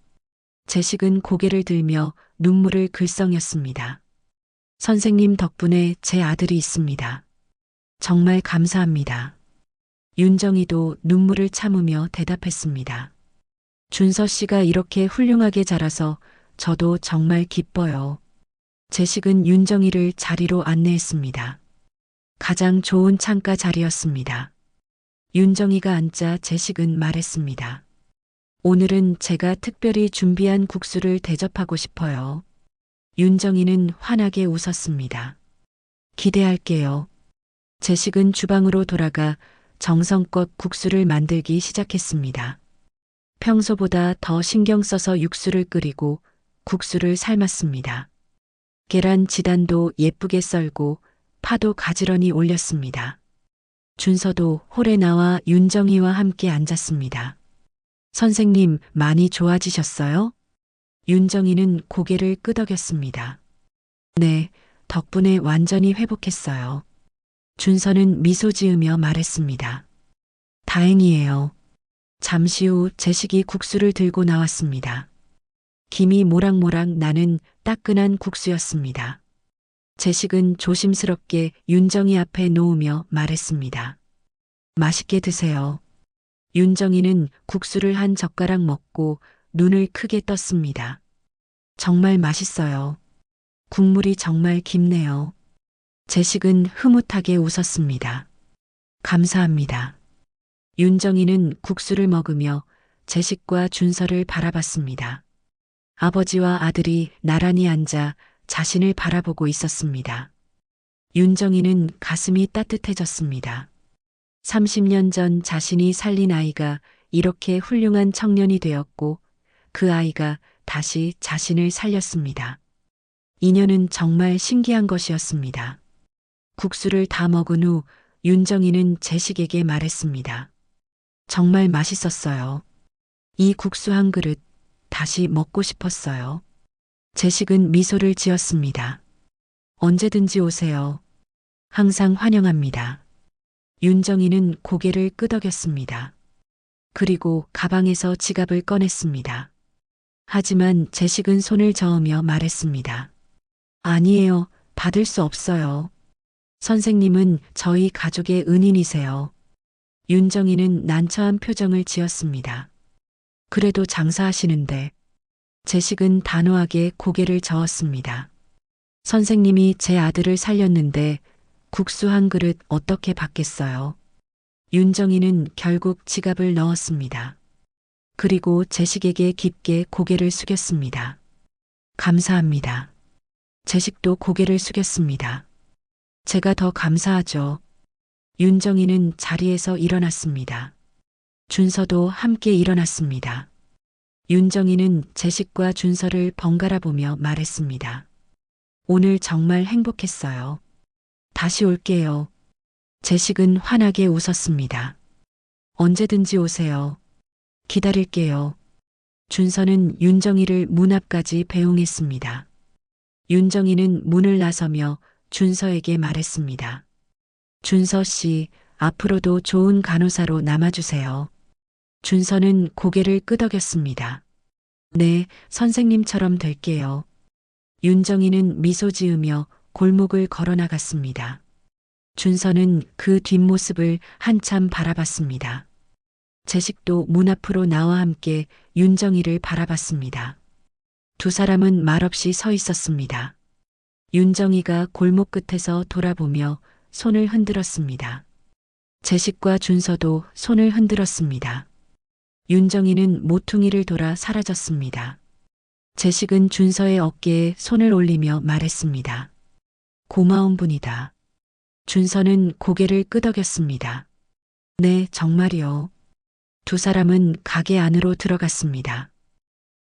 제식은 고개를 들며 눈물을 글썽였습니다. 선생님 덕분에 제 아들이 있습니다. 정말 감사합니다. 윤정이도 눈물을 참으며 대답했습니다. 준서 씨가 이렇게 훌륭하게 자라서 저도 정말 기뻐요. 제식은 윤정이를 자리로 안내했습니다. 가장 좋은 창가 자리였습니다. 윤정이가 앉자 제식은 말했습니다. 오늘은 제가 특별히 준비한 국수를 대접하고 싶어요. 윤정이는 환하게 웃었습니다. 기대할게요. 제식은 주방으로 돌아가 정성껏 국수를 만들기 시작했습니다. 평소보다 더 신경 써서 육수를 끓이고 국수를 삶았습니다. 계란 지단도 예쁘게 썰고 파도 가지런히 올렸습니다. 준서도 홀에 나와 윤정이와 함께 앉았습니다. 선생님, 많이 좋아지셨어요? 윤정이는 고개를 끄덕였습니다. 네, 덕분에 완전히 회복했어요. 준서는 미소 지으며 말했습니다. 다행이에요. 잠시 후 제식이 국수를 들고 나왔습니다. 김이 모락모락 나는 따끈한 국수였습니다. 제식은 조심스럽게 윤정이 앞에 놓으며 말했습니다. 맛있게 드세요. 윤정이는 국수를 한 젓가락 먹고 눈을 크게 떴습니다. 정말 맛있어요. 국물이 정말 깊네요. 제식은 흐뭇하게 웃었습니다. 감사합니다. 윤정이는 국수를 먹으며 제식과 준서를 바라봤습니다. 아버지와 아들이 나란히 앉아 자신을 바라보고 있었습니다. 윤정이는 가슴이 따뜻해졌습니다. 30년 전 자신이 살린 아이가 이렇게 훌륭한 청년이 되었고 그 아이가 다시 자신을 살렸습니다. 인연은 정말 신기한 것이었습니다. 국수를 다 먹은 후 윤정이는 제식에게 말했습니다. 정말 맛있었어요. 이 국수 한 그릇 다시 먹고 싶었어요. 제식은 미소를 지었습니다. 언제든지 오세요. 항상 환영합니다. 윤정이는 고개를 끄덕였습니다. 그리고 가방에서 지갑을 꺼냈습니다. 하지만 제식은 손을 저으며 말했습니다. 아니에요. 받을 수 없어요. 선생님은 저희 가족의 은인이세요. 윤정이는 난처한 표정을 지었습니다. 그래도 장사하시는데. 제식은 단호하게 고개를 저었습니다. 선생님이 제 아들을 살렸는데 국수 한 그릇 어떻게 받겠어요? 윤정이는 결국 지갑을 넣었습니다. 그리고 제식에게 깊게 고개를 숙였습니다. 감사합니다. 제식도 고개를 숙였습니다. 제가 더 감사하죠. 윤정이는 자리에서 일어났습니다. 준서도 함께 일어났습니다. 윤정이는 제식과 준서를 번갈아 보며 말했습니다. 오늘 정말 행복했어요. 다시 올게요. 제식은 환하게 웃었습니다. 언제든지 오세요. 기다릴게요. 준서는 윤정이를 문 앞까지 배웅했습니다. 윤정이는 문을 나서며 준서에게 말했습니다. 준서 씨, 앞으로도 좋은 간호사로 남아주세요. 준서는 고개를 끄덕였습니다. 네, 선생님처럼 될게요. 윤정이는 미소 지으며 골목을 걸어 나갔습니다. 준서는 그 뒷모습을 한참 바라봤습니다. 제식도 문 앞으로 나와 함께 윤정이를 바라봤습니다. 두 사람은 말없이 서 있었습니다. 윤정이가 골목 끝에서 돌아보며 손을 흔들었습니다. 제식과 준서도 손을 흔들었습니다. 윤정이는 모퉁이를 돌아 사라졌습니다. 제식은 준서의 어깨에 손을 올리며 말했습니다. 고마운 분이다. 준서는 고개를 끄덕였습니다. 네, 정말이요. 두 사람은 가게 안으로 들어갔습니다.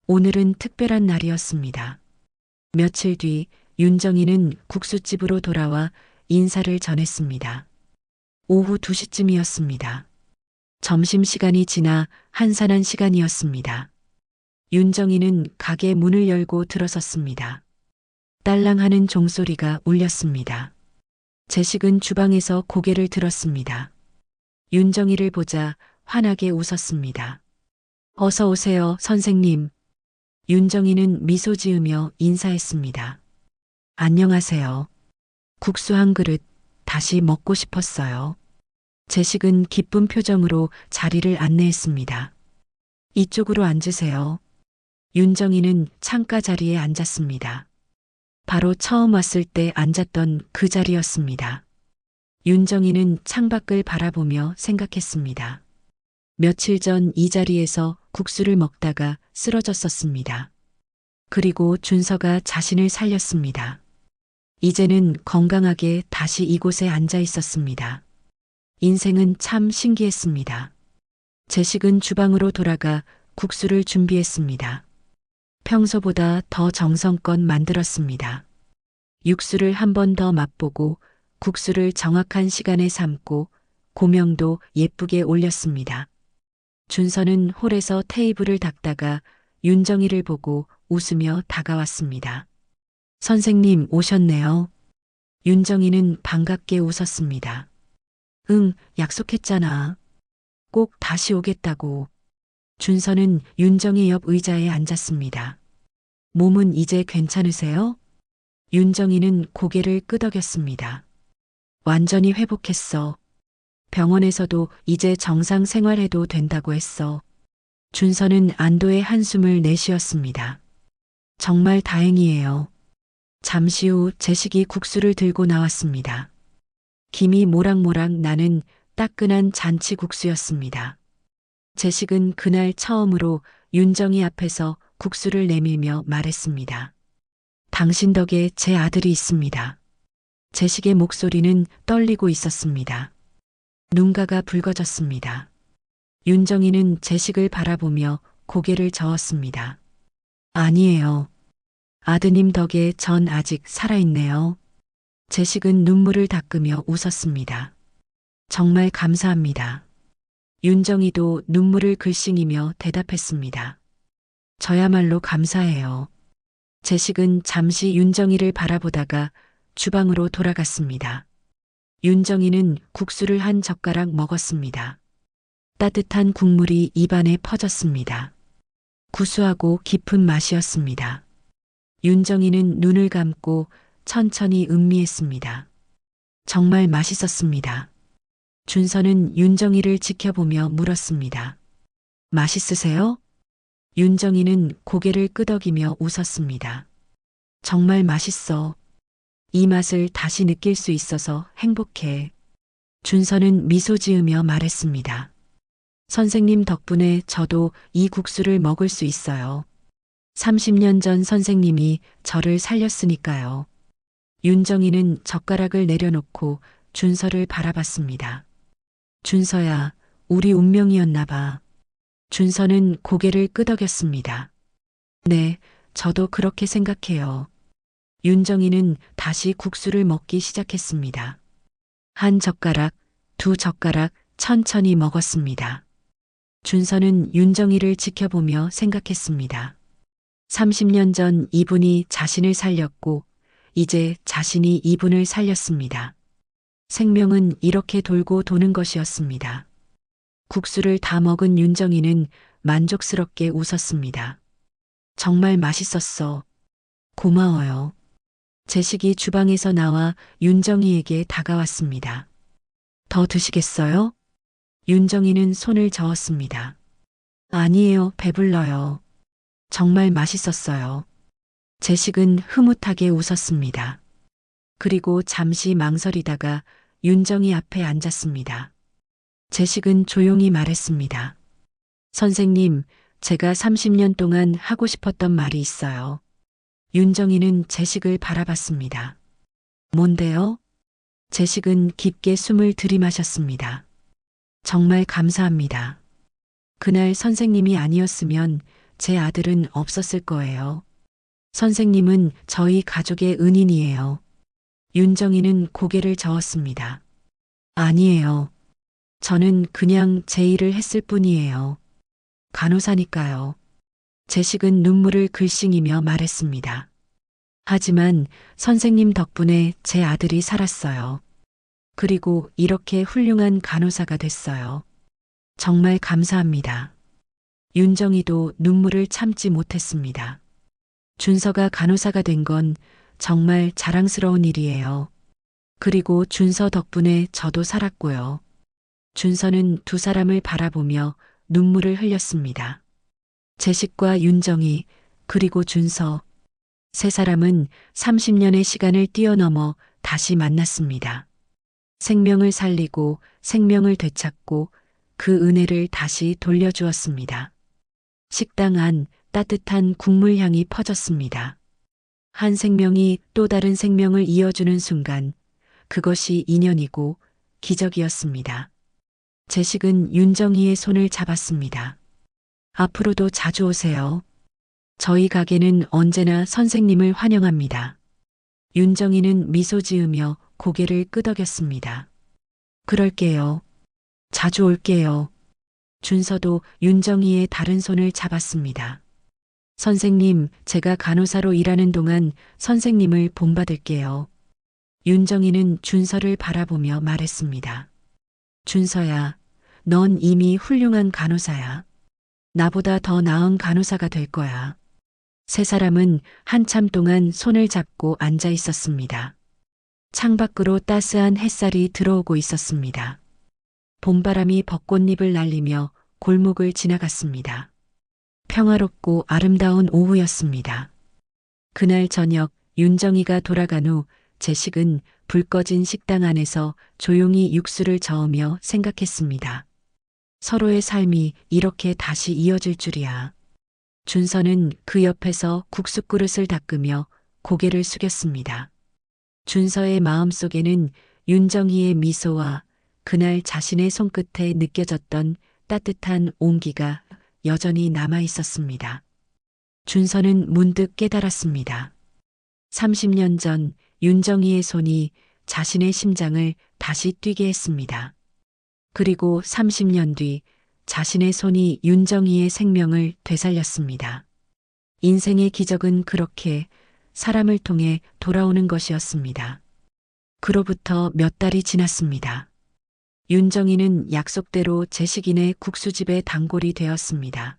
오늘은 특별한 날이었습니다. 며칠 뒤 윤정이는 국수집으로 돌아와 인사를 전했습니다. 오후 2시쯤이었습니다. 점심시간이 지나 한산한 시간이었습니다. 윤정이는 가게 문을 열고 들어섰습니다. 딸랑하는 종소리가 울렸습니다. 제식은 주방에서 고개를 들었습니다. 윤정이를 보자 환하게 웃었습니다. 어서 오세요, 선생님. 윤정이는 미소 지으며 인사했습니다. 안녕하세요. 국수 한 그릇 다시 먹고 싶었어요. 제식은 기쁜 표정으로 자리를 안내했습니다. 이쪽으로 앉으세요. 윤정이는 창가 자리에 앉았습니다. 바로 처음 왔을 때 앉았던 그 자리였습니다. 윤정이는 창밖을 바라보며 생각했습니다. 며칠 전 이 자리에서 국수를 먹다가 쓰러졌었습니다. 그리고 준서가 자신을 살렸습니다. 이제는 건강하게 다시 이곳에 앉아 있었습니다. 인생은 참 신기했습니다. 제식은 주방으로 돌아가 국수를 준비했습니다. 평소보다 더 정성껏 만들었습니다. 육수를 한 번 더 맛보고 국수를 정확한 시간에 삶고 고명도 예쁘게 올렸습니다. 준서는 홀에서 테이블을 닦다가 윤정이를 보고 웃으며 다가왔습니다. 선생님 오셨네요. 윤정이는 반갑게 웃었습니다. 응, 약속했잖아. 꼭 다시 오겠다고. 준서는 윤정이 옆 의자에 앉았습니다. 몸은 이제 괜찮으세요? 윤정이는 고개를 끄덕였습니다. 완전히 회복했어. 병원에서도 이제 정상 생활해도 된다고 했어. 준서는 안도의 한숨을 내쉬었습니다. 정말 다행이에요. 잠시 후 제식이 국수를 들고 나왔습니다. 김이 모락모락 나는 따끈한 잔치국수였습니다. 제식은 그날 처음으로 윤정이 앞에서 국수를 내밀며 말했습니다. 당신 덕에 제 아들이 있습니다. 제식의 목소리는 떨리고 있었습니다. 눈가가 붉어졌습니다. 윤정이는 제식을 바라보며 고개를 저었습니다. 아니에요. 아드님 덕에 전 아직 살아있네요. 제식은 눈물을 닦으며 웃었습니다. 정말 감사합니다. 윤정이도 눈물을 글썽이며 대답했습니다. 저야말로 감사해요. 제식은 잠시 윤정이를 바라보다가 주방으로 돌아갔습니다. 윤정이는 국수를 한 젓가락 먹었습니다. 따뜻한 국물이 입안에 퍼졌습니다. 구수하고 깊은 맛이었습니다. 윤정이는 눈을 감고 천천히 음미했습니다. 정말 맛있었습니다. 준서는 윤정이를 지켜보며 물었습니다. 맛있으세요? 윤정이는 고개를 끄덕이며 웃었습니다. 정말 맛있어. 이 맛을 다시 느낄 수 있어서 행복해. 준서는 미소 지으며 말했습니다. 선생님 덕분에 저도 이 국수를 먹을 수 있어요. 30년 전 선생님이 저를 살렸으니까요. 윤정이는 젓가락을 내려놓고 준서를 바라봤습니다. 준서야, 우리 운명이었나 봐. 준서는 고개를 끄덕였습니다. 네, 저도 그렇게 생각해요. 윤정이는 다시 국수를 먹기 시작했습니다. 한 젓가락, 두 젓가락 천천히 먹었습니다. 준서는 윤정이를 지켜보며 생각했습니다. 30년 전 이분이 자신을 살렸고 이제 자신이 이분을 살렸습니다. 생명은 이렇게 돌고 도는 것이었습니다. 국수를 다 먹은 윤정이는 만족스럽게 웃었습니다. 정말 맛있었어. 고마워요. 제식이 주방에서 나와 윤정이에게 다가왔습니다. 더 드시겠어요? 윤정이는 손을 저었습니다. 아니에요, 배불러요. 정말 맛있었어요. 제식은 흐뭇하게 웃었습니다. 그리고 잠시 망설이다가 윤정이 앞에 앉았습니다. 제식은 조용히 말했습니다. 선생님, 제가 30년 동안 하고 싶었던 말이 있어요. 윤정이는 제식을 바라봤습니다. 뭔데요? 제식은 깊게 숨을 들이마셨습니다. 정말 감사합니다. 그날 선생님이 아니었으면 제 아들은 없었을 거예요. 선생님은 저희 가족의 은인이에요. 윤정이는 고개를 저었습니다. 아니에요. 저는 그냥 제 일을 했을 뿐이에요. 간호사니까요. 제식은 눈물을 글썽이며 말했습니다. 하지만 선생님 덕분에 제 아들이 살았어요. 그리고 이렇게 훌륭한 간호사가 됐어요. 정말 감사합니다. 윤정이도 눈물을 참지 못했습니다. 준서가 간호사가 된 건 정말 자랑스러운 일이에요. 그리고 준서 덕분에 저도 살았고요. 준서는 두 사람을 바라보며 눈물을 흘렸습니다. 제식과 윤정이 그리고 준서 세 사람은 30년의 시간을 뛰어넘어 다시 만났습니다. 생명을 살리고 생명을 되찾고 그 은혜를 다시 돌려주었습니다. 식당 안 따뜻한 국물 향이 퍼졌습니다. 한 생명이 또 다른 생명을 이어주는 순간 그것이 인연이고 기적이었습니다. 제식은 윤정희의 손을 잡았습니다. 앞으로도 자주 오세요. 저희 가게는 언제나 선생님을 환영합니다. 윤정희는 미소 지으며 고개를 끄덕였습니다. 그럴게요. 자주 올게요. 준서도 윤정희의 다른 손을 잡았습니다. 선생님, 제가 간호사로 일하는 동안 선생님을 본받을게요. 윤정희는 준서를 바라보며 말했습니다. 준서야, 넌 이미 훌륭한 간호사야. 나보다 더 나은 간호사가 될 거야. 세 사람은 한참 동안 손을 잡고 앉아 있었습니다. 창밖으로 따스한 햇살이 들어오고 있었습니다. 봄바람이 벚꽃잎을 날리며 골목을 지나갔습니다. 평화롭고 아름다운 오후였습니다. 그날 저녁 윤정이가 돌아간 후 제식은 불 꺼진 식당 안에서 조용히 육수를 저으며 생각했습니다. 서로의 삶이 이렇게 다시 이어질 줄이야. 준서는 그 옆에서 국수 그릇을 닦으며 고개를 숙였습니다. 준서의 마음속에는 윤정희의 미소와 그날 자신의 손끝에 느껴졌던 따뜻한 온기가 여전히 남아 있었습니다. 준서는 문득 깨달았습니다. 30년 전 윤정희의 손이 자신의 심장을 다시 뛰게 했습니다. 그리고 30년 뒤 자신의 손이 윤정희의 생명을 되살렸습니다. 인생의 기적은 그렇게 사람을 통해 돌아오는 것이었습니다. 그로부터 몇 달이 지났습니다. 윤정희는 약속대로 제식인의 국수집의 단골이 되었습니다.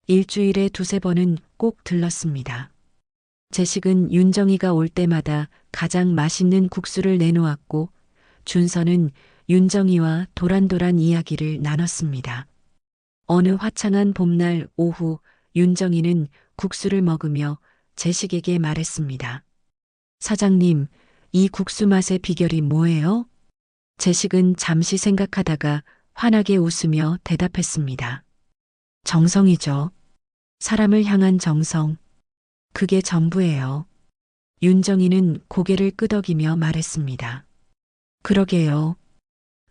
일주일에 두세 번은 꼭 들렀습니다. 제식은 윤정희가 올 때마다 가장 맛있는 국수를 내놓았고 준서는 윤정희와 도란도란 이야기를 나눴습니다. 어느 화창한 봄날 오후 윤정희는 국수를 먹으며 제식에게 말했습니다. 사장님, 이 국수 맛의 비결이 뭐예요? 제식은 잠시 생각하다가 환하게 웃으며 대답했습니다. 정성이죠. 사람을 향한 정성. 그게 전부예요. 윤정희는 고개를 끄덕이며 말했습니다. 그러게요.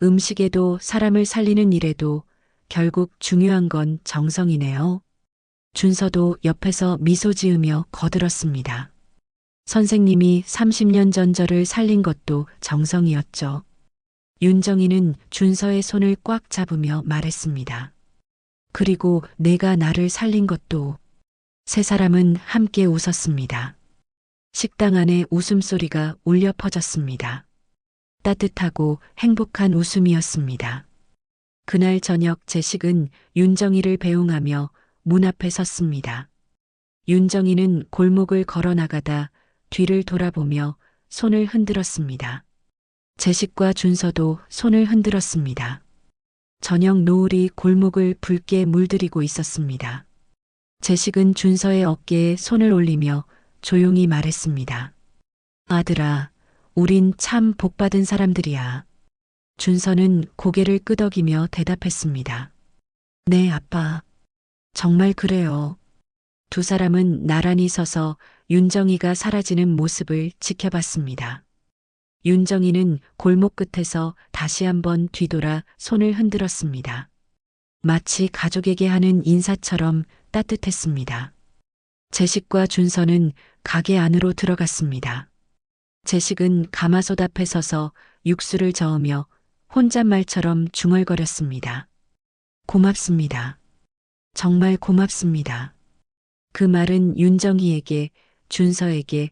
음식에도 사람을 살리는 일에도 결국 중요한 건 정성이네요. 준서도 옆에서 미소 지으며 거들었습니다. 선생님이 30년 전 저를 살린 것도 정성이었죠. 윤정희는 준서의 손을 꽉 잡으며 말했습니다. 그리고 내가 나를 살린 것도. 세 사람은 함께 웃었습니다. 식당 안에 웃음소리가 울려 퍼졌습니다. 따뜻하고 행복한 웃음이었습니다. 그날 저녁 제식은 윤정희를 배웅하며 문 앞에 섰습니다. 윤정희는 골목을 걸어 나가다 뒤를 돌아보며 손을 흔들었습니다. 제식과 준서도 손을 흔들었습니다. 저녁 노을이 골목을 붉게 물들이고 있었습니다. 제식은 준서의 어깨에 손을 올리며 조용히 말했습니다. 아들아, 우린 참 복받은 사람들이야. 준서는 고개를 끄덕이며 대답했습니다. 네, 아빠. 정말 그래요. 두 사람은 나란히 서서 윤정희가 사라지는 모습을 지켜봤습니다. 윤정희는 골목 끝에서 다시 한번 뒤돌아 손을 흔들었습니다. 마치 가족에게 하는 인사처럼 따뜻했습니다. 제식과 준서는 가게 안으로 들어갔습니다. 제식은 가마솥 앞에 서서 육수를 저으며 혼잣말처럼 중얼거렸습니다. 고맙습니다. 정말 고맙습니다. 그 말은 윤정희에게, 준서에게,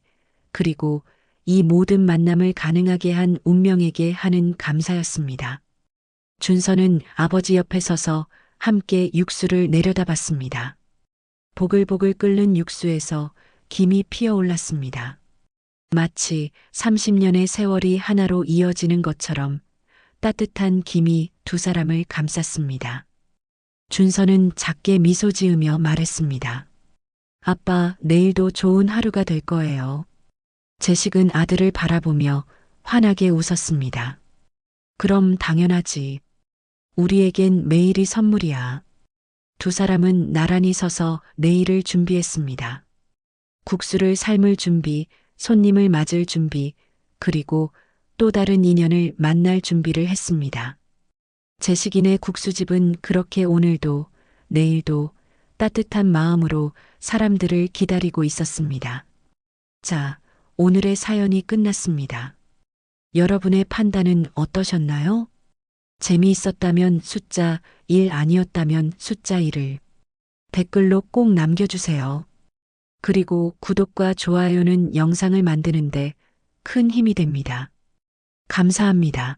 그리고 이 모든 만남을 가능하게 한 운명에게 하는 감사였습니다. 준서는 아버지 옆에 서서 함께 육수를 내려다봤습니다. 보글보글 끓는 육수에서 김이 피어올랐습니다. 마치 30년의 세월이 하나로 이어지는 것처럼 따뜻한 김이 두 사람을 감쌌습니다. 준서는 작게 미소 지으며 말했습니다. 아빠, 내일도 좋은 하루가 될 거예요. 재식은 아들을 바라보며 환하게 웃었습니다. 그럼 당연하지. 우리에겐 매일이 선물이야. 두 사람은 나란히 서서 내일을 준비했습니다. 국수를 삶을 준비, 손님을 맞을 준비, 그리고 또 다른 인연을 만날 준비를 했습니다. 재식이네 국수집은 그렇게 오늘도 내일도 따뜻한 마음으로 사람들을 기다리고 있었습니다. 자, 오늘의 사연이 끝났습니다. 여러분의 판단은 어떠셨나요? 재미있었다면 숫자 1, 아니었다면 숫자 1을 댓글로 꼭 남겨주세요. 그리고 구독과 좋아요는 영상을 만드는데 큰 힘이 됩니다. 감사합니다.